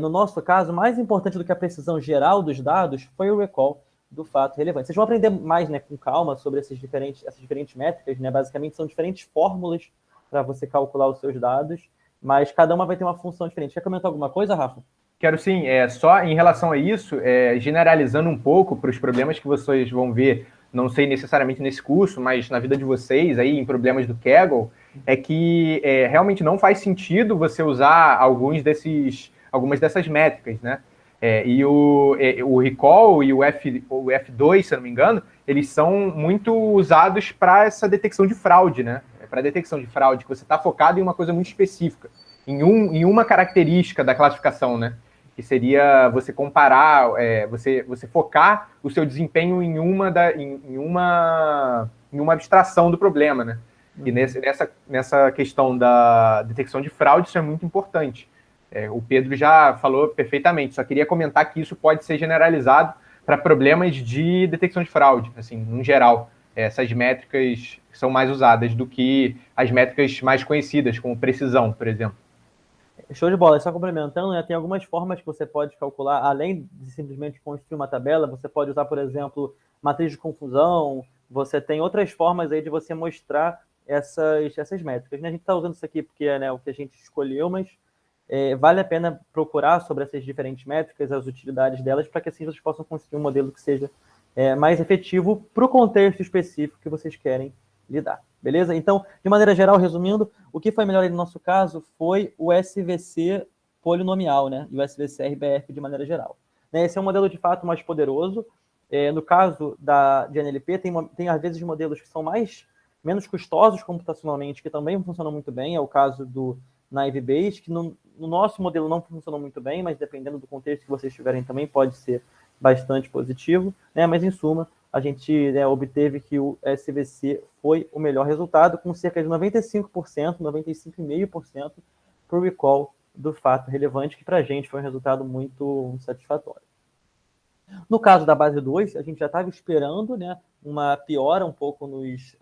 no nosso caso, mais importante do que a precisão geral dos dados foi o recall do fato relevante. Vocês vão aprender mais, né, com calma sobre essas diferentes métricas. Né? Basicamente, são diferentes fórmulas para você calcular os seus dados, mas cada uma vai ter uma função diferente. Quer comentar alguma coisa, Rafa? Quero sim, só em relação a isso, generalizando um pouco para os problemas que vocês vão ver, não sei necessariamente nesse curso, mas na vida de vocês, aí em problemas do Kaggle, é que realmente não faz sentido você usar algumas dessas métricas, né? E o recall e o F2, se eu não me engano, eles são muito usados para essa detecção de fraude, né? Para detecção de fraude, que você está focado em uma coisa muito específica, em uma característica da classificação, né? Que seria você comparar, você focar o seu desempenho em uma abstração do problema, né? E nessa questão da detecção de fraude, isso é muito importante. O Pedro já falou perfeitamente, só queria comentar que isso pode ser generalizado para problemas de detecção de fraude, assim, no geral. Essas métricas são mais usadas do que as métricas mais conhecidas, como precisão, por exemplo. Show de bola. Só complementando, né, tem algumas formas que você pode calcular, além de simplesmente construir uma tabela, você pode usar, por exemplo, matriz de confusão, você tem outras formas aí de você mostrar essas métricas. Né? A gente está usando isso aqui porque é o que a gente escolheu, mas vale a pena procurar sobre essas diferentes métricas, as utilidades delas, para que assim vocês possam construir um modelo que seja mais efetivo para o contexto específico que vocês querem lidar. Beleza? Então, de maneira geral, resumindo, o que foi melhor aí no nosso caso foi o SVC polinomial, né? E o SVC RBF de maneira geral. Esse é um modelo de fato mais poderoso. No caso de NLP, tem às vezes modelos que são menos custosos computacionalmente, que também funcionam muito bem. É o caso do Naive Bayes, que no nosso modelo não funcionou muito bem, mas dependendo do contexto que vocês tiverem também pode ser bastante positivo. Né? Mas, em suma, a gente obteve que o SVC foi o melhor resultado, com cerca de 95%, 95,5% para o recall do fato relevante, que para a gente foi um resultado muito satisfatório. No caso da base 2, a gente já estava esperando, né, uma piora um pouco nos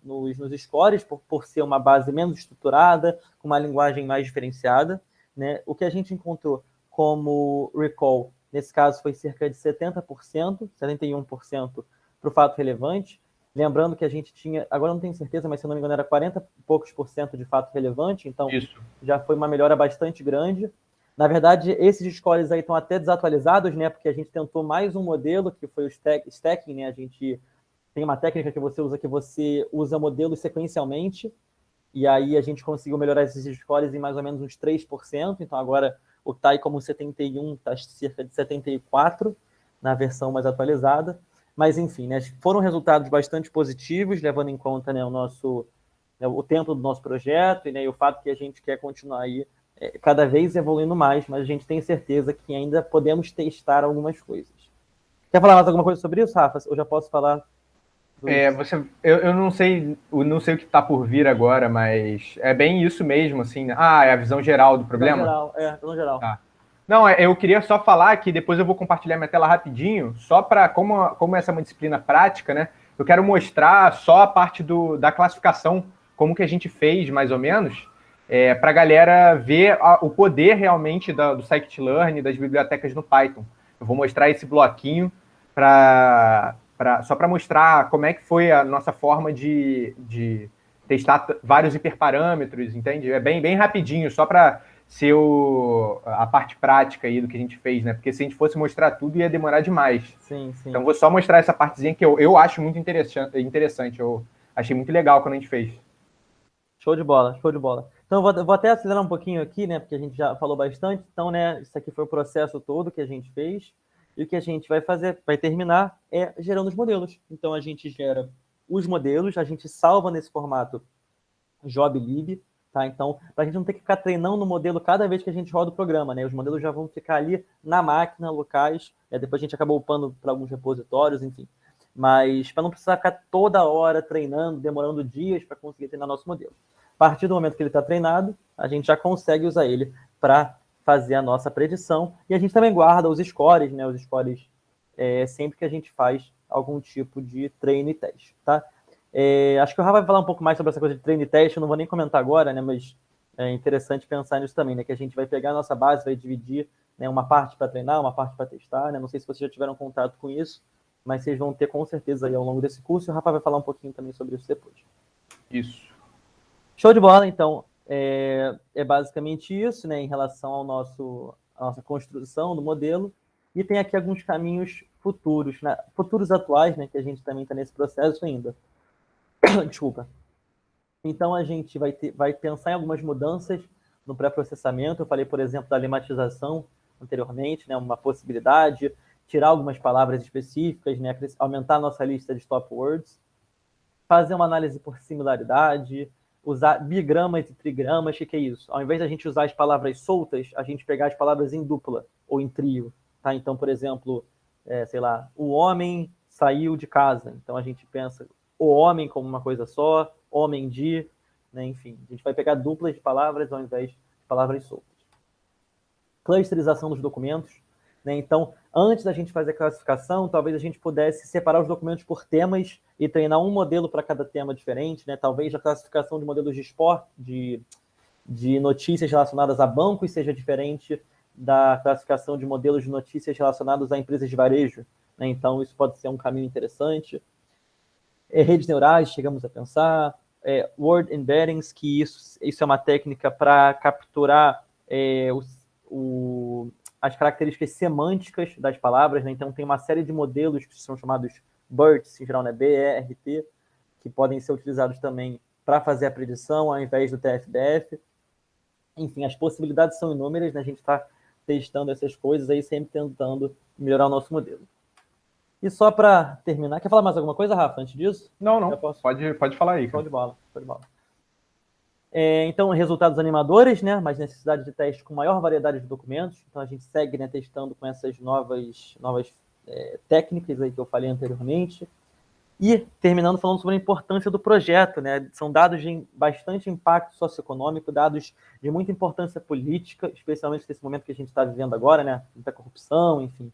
scores, por ser uma base menos estruturada, com uma linguagem mais diferenciada. Né? O que a gente encontrou como recall, nesse caso, foi cerca de 70%, 71%, para o fato relevante, lembrando que a gente tinha, agora não tenho certeza, mas se não me engano era 40 e poucos % de fato relevante, então isso já foi uma melhora bastante grande. Na verdade, esses scores aí estão até desatualizados, né, porque a gente tentou mais um modelo, que foi o stacking, né, a gente tem uma técnica que você usa modelos sequencialmente, e aí a gente conseguiu melhorar esses scores em mais ou menos uns 3%, então agora o TAI como 71 está cerca de 74 na versão mais atualizada. Mas, enfim, né, foram resultados bastante positivos, levando em conta, né, o tempo do nosso projeto e o fato que a gente quer continuar aí cada vez evoluindo mais, mas a gente tem certeza que ainda podemos testar algumas coisas. Quer falar mais alguma coisa sobre isso, Rafa? Eu já posso falar? Eu não sei o que está por vir agora, mas é bem isso mesmo, assim. É a visão geral do problema? Visão geral. Tá. Não, eu queria só falar que depois eu vou compartilhar minha tela rapidinho, só para, como essa é uma disciplina prática, né? eu quero mostrar só a parte da classificação, como que a gente fez, mais ou menos, para a galera ver o poder realmente do scikit-learn, das bibliotecas no Python. Eu vou mostrar esse bloquinho só para mostrar como é que foi a nossa forma de testar vários hiperparâmetros, entende? É bem rapidinho, só para ser a parte prática aí do que a gente fez, né? Porque se a gente fosse mostrar tudo, ia demorar demais. Sim, sim. Então, vou só mostrar essa partezinha que eu acho muito interessante. Eu achei muito legal quando a gente fez. Show de bola, show de bola. Então, eu vou até acelerar um pouquinho aqui, né? Porque a gente já falou bastante. Então, né? Isso aqui foi o processo todo que a gente fez. E o que a gente vai fazer, vai terminar, é gerando os modelos. Então, a gente gera os modelos, a gente salva nesse formato joblib, tá? Então, para a gente não ter que ficar treinando no modelo cada vez que a gente roda o programa, né? Os modelos já vão ficar ali na máquina, locais. Depois a gente acaba upando para alguns repositórios, enfim. Mas para não precisar ficar toda hora treinando, demorando dias para conseguir treinar nosso modelo. A partir do momento que ele está treinado, a gente já consegue usar ele para fazer a nossa predição. E a gente também guarda os scores, né? Os scores sempre que a gente faz algum tipo de treino e teste, tá? Acho que o Rafa vai falar um pouco mais sobre essa coisa de treino e teste, eu não vou nem comentar agora, né? Mas é interessante pensar nisso também, né? Que a gente vai pegar a nossa base, vai dividir, né, uma parte para treinar, uma parte para testar, né? Não sei se vocês já tiveram contato com isso, mas vocês vão ter com certeza aí ao longo desse curso, e o Rafa vai falar um pouquinho também sobre isso depois. Isso. Show de bola, então. É basicamente isso, né? Em relação à nossa construção do modelo. E tem aqui alguns caminhos futuros, né? Futuros atuais, né? Que a gente também está nesse processo ainda. Desculpa. Então, a gente vai pensar em algumas mudanças no pré-processamento. Eu falei, por exemplo, da lematização anteriormente, né? Uma possibilidade, tirar algumas palavras específicas, né? Aumentar a nossa lista de stop words, fazer uma análise por similaridade, usar bigramas e trigramas. O que é isso? Ao invés da gente usar as palavras soltas, a gente pegar as palavras em dupla ou em trio, tá? Então, por exemplo, sei lá, o homem saiu de casa. Então, a gente pensa o homem como uma coisa só, homem de, né? Enfim, a gente vai pegar duplas de palavras ao invés de palavras soltas. Clusterização dos documentos, né? Então, antes da gente fazer a classificação, talvez a gente pudesse separar os documentos por temas e treinar um modelo para cada tema diferente, né? Talvez a classificação de modelos de esporte, de notícias relacionadas a bancos seja diferente da classificação de modelos de notícias relacionados a empresas de varejo, né? Então, isso pode ser um caminho interessante. Redes neurais, chegamos a pensar. Word embeddings, que isso é uma técnica para capturar as características semânticas das palavras, né? Então, tem uma série de modelos que são chamados BERT, em geral, né? BERT, que podem ser utilizados também para fazer a predição, ao invés do TF-DF. Enfim, as possibilidades são inúmeras, né? A gente está testando essas coisas aí, sempre tentando melhorar o nosso modelo. E só para terminar, quer falar mais alguma coisa, Rafa, antes disso? Não. Pode falar aí. Show de bola. Então, resultados animadores, né? Mas necessidade de teste com maior variedade de documentos. Então, a gente segue, né, testando com essas novas técnicas aí que eu falei anteriormente. E terminando falando sobre a importância do projeto, né? São dados de bastante impacto socioeconômico, dados de muita importância política, especialmente nesse momento que a gente está vivendo agora, né? Muita corrupção, enfim.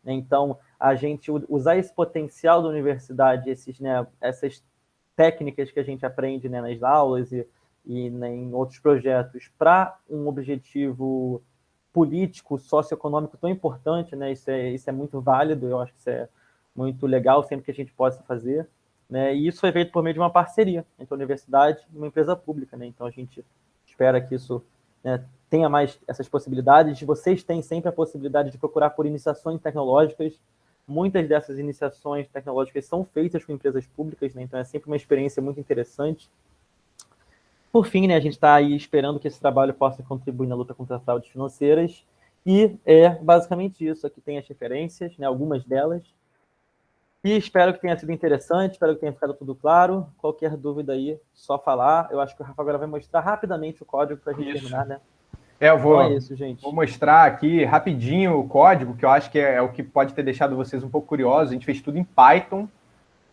Então, a gente usar esse potencial da universidade, essas técnicas que a gente aprende, né, nas aulas e né, em outros projetos, para um objetivo político, socioeconômico tão importante, né? Isso é muito válido, eu acho que isso é muito legal, sempre que a gente possa fazer, né? E isso foi feito por meio de uma parceria entre a universidade e uma empresa pública, né? Então, a gente espera que isso, né, tenha mais essas possibilidades. Vocês têm sempre a possibilidade de procurar por iniciações tecnológicas. Muitas dessas iniciações tecnológicas são feitas com empresas públicas, né? Então é sempre uma experiência muito interessante. Por fim, né, a gente está aí esperando que esse trabalho possa contribuir na luta contra as fraudes financeiras. E é basicamente isso. Aqui tem as referências, né, algumas delas. E espero que tenha sido interessante, espero que tenha ficado tudo claro. Qualquer dúvida aí, só falar. Eu acho que o Rafa agora vai mostrar rapidamente o código para a gente terminar, né? Eu vou, então é isso, gente. Vou mostrar aqui rapidinho o código, que eu acho que é o que pode ter deixado vocês um pouco curiosos. A gente fez tudo em Python,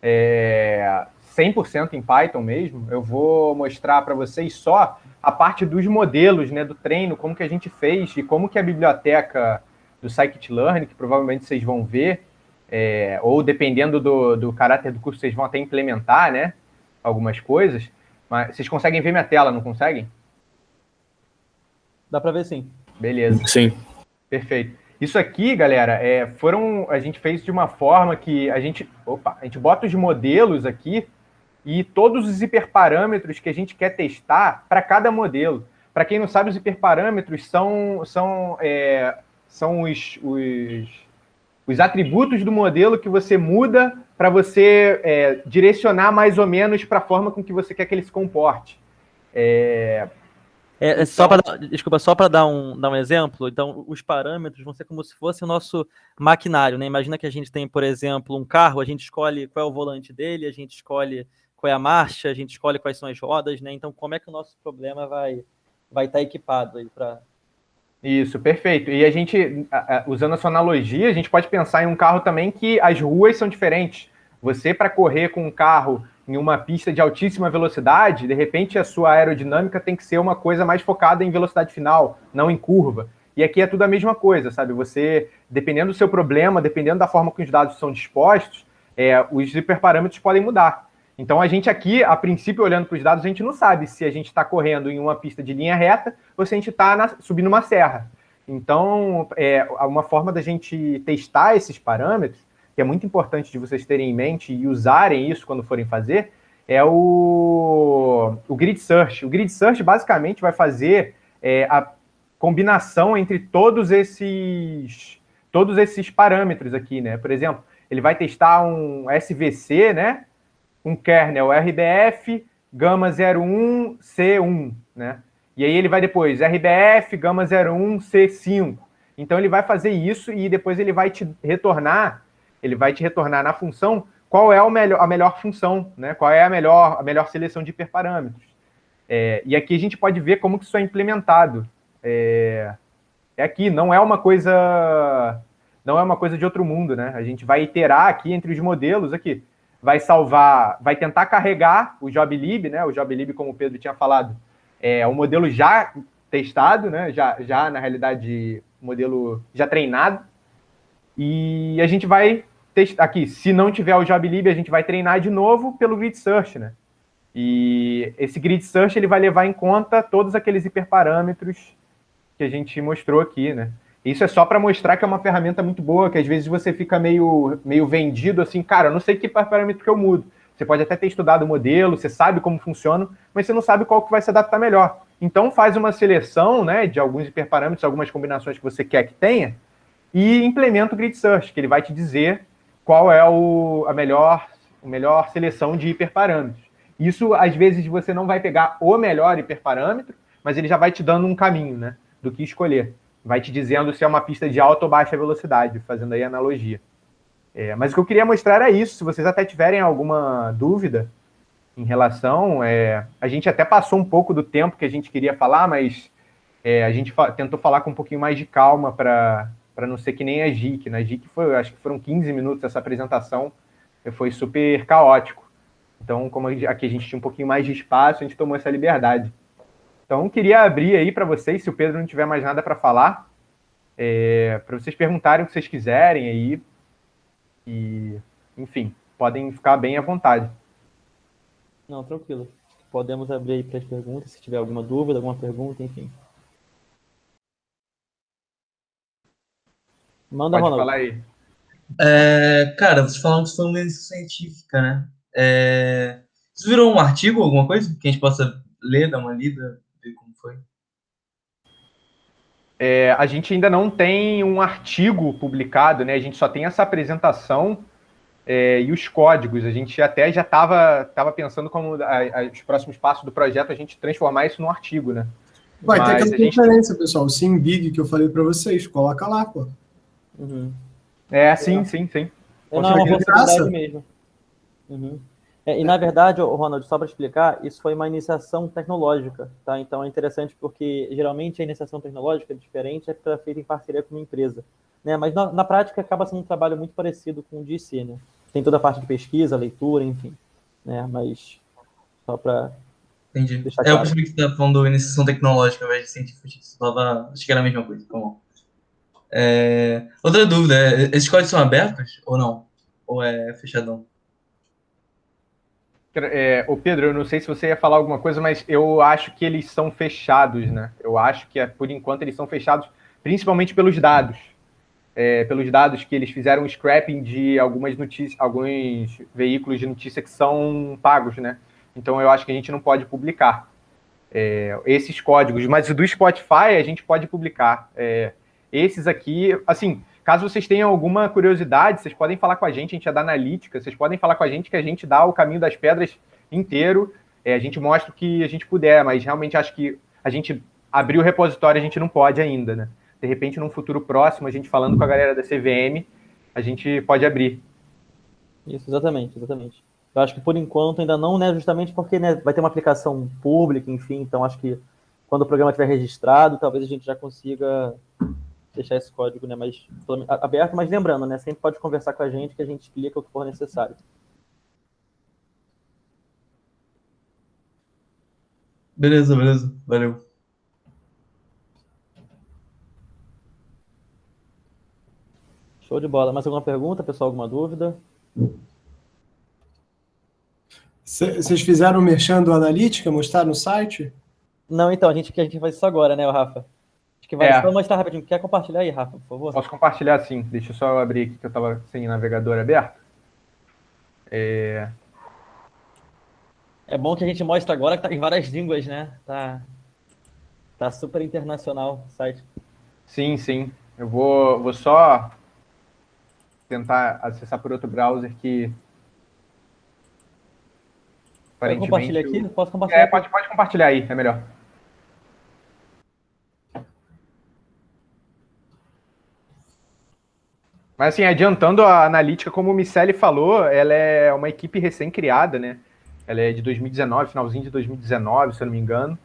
100% em Python mesmo. Eu vou mostrar para vocês só a parte dos modelos, né, do treino, como que a gente fez e como que a biblioteca do scikit-learn, que provavelmente vocês vão ver, ou dependendo do caráter do curso, vocês vão até implementar, né, algumas coisas. Mas vocês conseguem ver minha tela, não conseguem? Dá para ver sim. Beleza. Sim. Perfeito. Isso aqui, galera, a gente fez de uma forma que a gente bota os modelos aqui e todos os hiperparâmetros que a gente quer testar para cada modelo. Para quem não sabe, os hiperparâmetros são os atributos do modelo que você muda para você direcionar mais ou menos para a forma com que você quer que ele se comporte. Só para dar um exemplo, então os parâmetros vão ser como se fosse o nosso maquinário, né? Imagina que a gente tem, por exemplo, um carro, a gente escolhe qual é o volante dele, a gente escolhe qual é a marcha, a gente escolhe quais são as rodas, né? Então, como é que o nosso problema vai estar equipado aí para... Isso, perfeito. E a gente, usando a sua analogia, a gente pode pensar em um carro também que as ruas são diferentes. Você, para correr com um carro em uma pista de altíssima velocidade, de repente a sua aerodinâmica tem que ser uma coisa mais focada em velocidade final, não em curva. E aqui é tudo a mesma coisa, sabe? Você, dependendo do seu problema, dependendo da forma que os dados são dispostos, os hiperparâmetros podem mudar. Então, a gente aqui, a princípio, olhando para os dados, a gente não sabe se a gente está correndo em uma pista de linha reta ou se a gente está subindo uma serra. Então, uma forma da gente testar esses parâmetros, que é muito importante de vocês terem em mente e usarem isso quando forem fazer, é o Grid Search. O Grid Search, basicamente, vai fazer a combinação entre todos esses parâmetros aqui, né? Por exemplo, ele vai testar um SVC, né? Um kernel RBF, gama 01, C1, né? E aí ele vai depois, RBF, gama 01, C5. Então ele vai fazer isso e depois ele vai te retornar na função qual é a melhor função, né? Qual é a melhor seleção de hiperparâmetros. E aqui a gente pode ver como que isso é implementado. Aqui, não é uma coisa de outro mundo, né? A gente vai iterar aqui entre os modelos aqui. Vai tentar carregar o JobLib, né? O JobLib, como o Pedro tinha falado, é um modelo já testado, né? Já na realidade, modelo já treinado. E a gente vai testar aqui. Se não tiver o JobLib, a gente vai treinar de novo pelo Grid Search, né? E esse Grid Search ele vai levar em conta todos aqueles hiperparâmetros que a gente mostrou aqui, né? Isso é só para mostrar que é uma ferramenta muito boa, que às vezes você fica meio vendido assim, cara, eu não sei que parâmetro que eu mudo. Você pode até ter estudado o modelo, você sabe como funciona, mas você não sabe qual que vai se adaptar melhor. Então faz uma seleção, né, de alguns hiperparâmetros, algumas combinações que você quer que tenha, e implementa o Grid Search, que ele vai te dizer qual é a melhor seleção de hiperparâmetros. Isso, às vezes, você não vai pegar o melhor hiperparâmetro, mas ele já vai te dando um caminho, né, do que escolher. Vai te dizendo se é uma pista de alta ou baixa velocidade, fazendo aí a analogia. Mas o que eu queria mostrar era isso. Se vocês até tiverem alguma dúvida em relação... a gente até passou um pouco do tempo que a gente queria falar, mas a gente tentou falar com um pouquinho mais de calma para não ser que nem a JIC. Na JIC, acho que foram 15 minutos essa apresentação. Foi super caótico. Então, como aqui a gente tinha um pouquinho mais de espaço, a gente tomou essa liberdade. Então, queria abrir aí para vocês, se o Pedro não tiver mais nada para falar, para vocês perguntarem o que vocês quiserem aí. E, enfim, podem ficar bem à vontade. Não, tranquilo. Podemos abrir aí para as perguntas, se tiver alguma dúvida, alguma pergunta, enfim. Manda, Pode Ronaldo. falar aí. Cara, vocês falaram que isso foi uma iniciativa científica, né? Vocês viram um artigo, alguma coisa? Que a gente possa ler, dar uma lida, ver como foi? A gente ainda não tem um artigo publicado, né? A gente só tem essa apresentação e os códigos. A gente até já estava pensando como os próximos passos do projeto, a gente transformar isso num artigo, né? Vai ter Mas aquela conferência, pessoal, o SimBig que eu falei para vocês, coloca lá, pô. Uhum. Sim. Não, é uma possibilidade mesmo. Uhum. E, na verdade, Ronald, só para explicar, isso foi uma iniciação tecnológica, tá? Então, é interessante porque, geralmente, a iniciação tecnológica é diferente, é feita em parceria com uma empresa, né? Mas, na prática, acaba sendo um trabalho muito parecido com o de IC, né? Tem toda a parte de pesquisa, leitura, enfim, né? Mas, só para... Entendi. deixar claro. Eu percebi que você estava falando de iniciação tecnológica ao invés de científica, acho que era a mesma coisa, tá bom. Outra dúvida, esses códigos são abertos ou não? Ou é fechadão? Ô Pedro, eu não sei se você ia falar alguma coisa, mas eu acho que eles são fechados, né? Eu acho que, por enquanto, eles são fechados, principalmente pelos dados. Pelos dados que eles fizeram um scrapping de algumas notícias, alguns veículos de notícia que são pagos, né? Então eu acho que a gente não pode publicar esses códigos, mas o do Spotify a gente pode publicar. Esses aqui, assim, caso vocês tenham alguma curiosidade, vocês podem falar com a gente é da analítica, vocês podem falar com a gente que a gente dá o caminho das pedras inteiro, a gente mostra o que a gente puder, mas realmente acho que a gente abrir o repositório a gente não pode ainda, né? De repente, num futuro próximo, a gente falando com a galera da CVM, a gente pode abrir. Isso, exatamente. Eu acho que por enquanto ainda não, né? Justamente porque, né, vai ter uma aplicação pública, enfim, então acho que quando o programa estiver registrado, talvez a gente já consiga deixar esse código, né, mais aberto, mas lembrando, né, sempre pode conversar com a gente que a gente explica o que for necessário. Beleza, valeu. Show de bola. Mais alguma pergunta, pessoal? Alguma dúvida? Vocês fizeram o merchan do Analítica, mostraram no site? Não, então, a gente faz isso agora, né, Rafa? Acho que vai só mostrar rapidinho. Quer compartilhar aí, Rafa, por favor? Posso compartilhar sim. Deixa eu só abrir aqui que eu estava sem o navegador aberto. É bom que a gente mostra agora que tá em várias línguas, né? Tá super internacional o site. Sim. Eu vou só tentar acessar por outro browser que aparentemente... Compartilha aqui? Posso compartilhar? Pode compartilhar aí, é melhor. Mas assim, adiantando a analítica, como o Miceli falou, ela é uma equipe recém-criada, né? Ela é de 2019, finalzinho de 2019, se eu não me engano.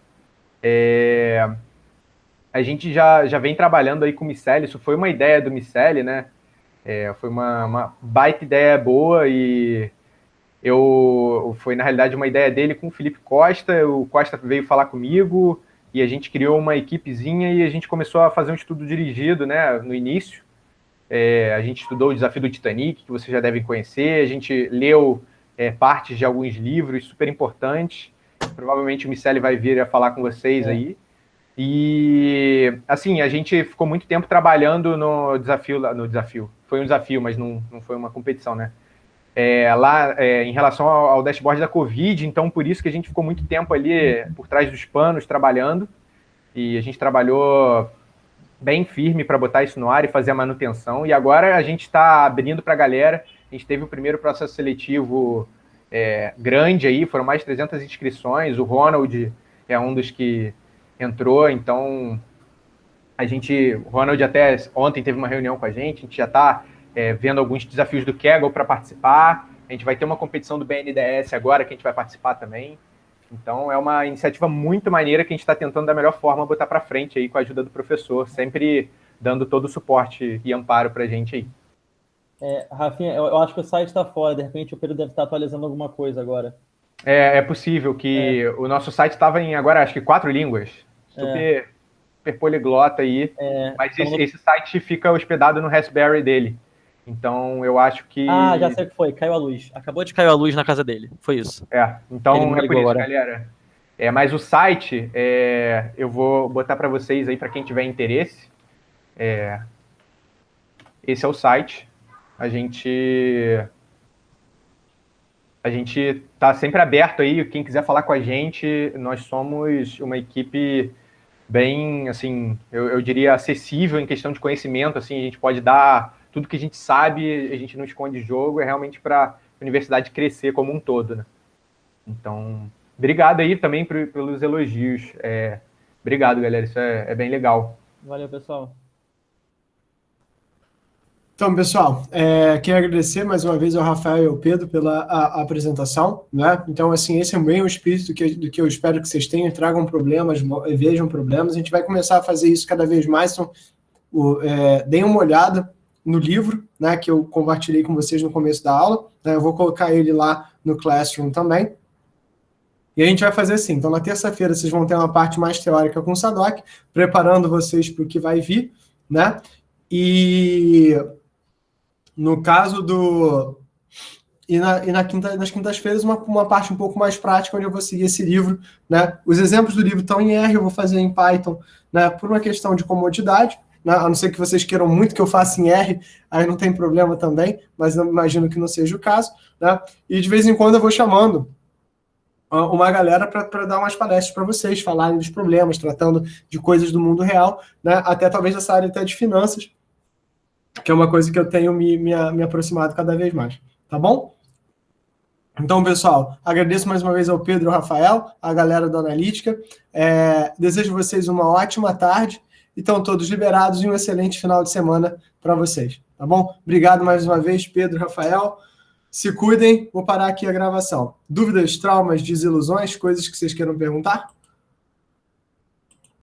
A gente já vem trabalhando aí com o Miceli, isso foi uma ideia do Miceli, né? Foi uma baita ideia boa e foi, na realidade, uma ideia dele com o Felipe Costa. O Costa veio falar comigo e a gente criou uma equipezinha e a gente começou a fazer um estudo dirigido, né, no início. A gente estudou o Desafio do Titanic, que vocês já devem conhecer, a gente leu partes de alguns livros super importantes. Provavelmente o Miceli vai vir a falar com vocês aí. E, assim, a gente ficou muito tempo trabalhando no desafio. Foi um desafio, mas não foi uma competição, né? Em relação ao dashboard da Covid, então por isso que a gente ficou muito tempo ali por trás dos panos trabalhando, e a gente trabalhou bem firme para botar isso no ar e fazer a manutenção, e agora a gente está abrindo para a galera. A gente teve o primeiro processo seletivo grande aí, foram mais de 300 inscrições, o Ronald é um dos que entrou, então o Ronald até ontem teve uma reunião com a gente já está vendo alguns desafios do Kaggle para participar. A gente vai ter uma competição do BNDES agora que a gente vai participar também. Então é uma iniciativa muito maneira que a gente está tentando da melhor forma botar para frente aí com a ajuda do professor, sempre dando todo o suporte e amparo para a gente aí. Rafinha, eu acho que o site está fora, de repente o Pedro deve estar atualizando alguma coisa agora. É possível que o nosso site estava em agora acho que 4 línguas, super poliglota aí, mas esse site fica hospedado no Raspberry dele. Então, eu acho que... já sei o que foi. Caiu a luz. Acabou de cair a luz na casa dele. Foi isso. Então é por isso, agora, galera. Mas o site, eu vou botar para vocês aí, para quem tiver interesse. Esse é o site. A gente está sempre aberto aí. Quem quiser falar com a gente, nós somos uma equipe bem, assim, eu diria acessível em questão de conhecimento. Assim, a gente pode dar... Tudo que a gente sabe, a gente não esconde jogo, é realmente para a universidade crescer como um todo, né? Então, obrigado aí também pelos elogios. Obrigado, galera, isso é bem legal. Valeu, pessoal. Então, pessoal, quero agradecer mais uma vez ao Rafael e ao Pedro pela apresentação, né? Então, assim, esse é bem o espírito do que eu espero que vocês tenham, tragam problemas, vejam problemas. A gente vai começar a fazer isso cada vez mais, então, deem uma olhada no livro, né, que eu compartilhei com vocês no começo da aula, né, eu vou colocar ele lá no Classroom também, e a gente vai fazer assim. Então, na terça-feira, vocês vão ter uma parte mais teórica com o Sadoc, preparando vocês para o que vai vir, né, E no caso do... nas quintas-feiras, uma parte um pouco mais prática, onde eu vou seguir esse livro, né? Os exemplos do livro estão em R, eu vou fazer em Python, né? Por uma questão de comodidade, né? A não ser que vocês queiram muito que eu faça em R, aí não tem problema também, mas eu imagino que não seja o caso, né? E de vez em quando eu vou chamando uma galera para dar umas palestras para vocês, falarem dos problemas, tratando de coisas do mundo real, né? Até talvez essa área até de finanças, que é uma coisa que eu tenho me aproximado cada vez mais, tá bom? Então, pessoal, agradeço mais uma vez ao Pedro e ao Rafael, a galera da Analítica. Desejo vocês uma ótima tarde e estão todos liberados e um excelente final de semana para vocês, tá bom? Obrigado mais uma vez, Pedro e Rafael. Se cuidem, vou parar aqui a gravação. Dúvidas, traumas, desilusões, coisas que vocês queiram perguntar?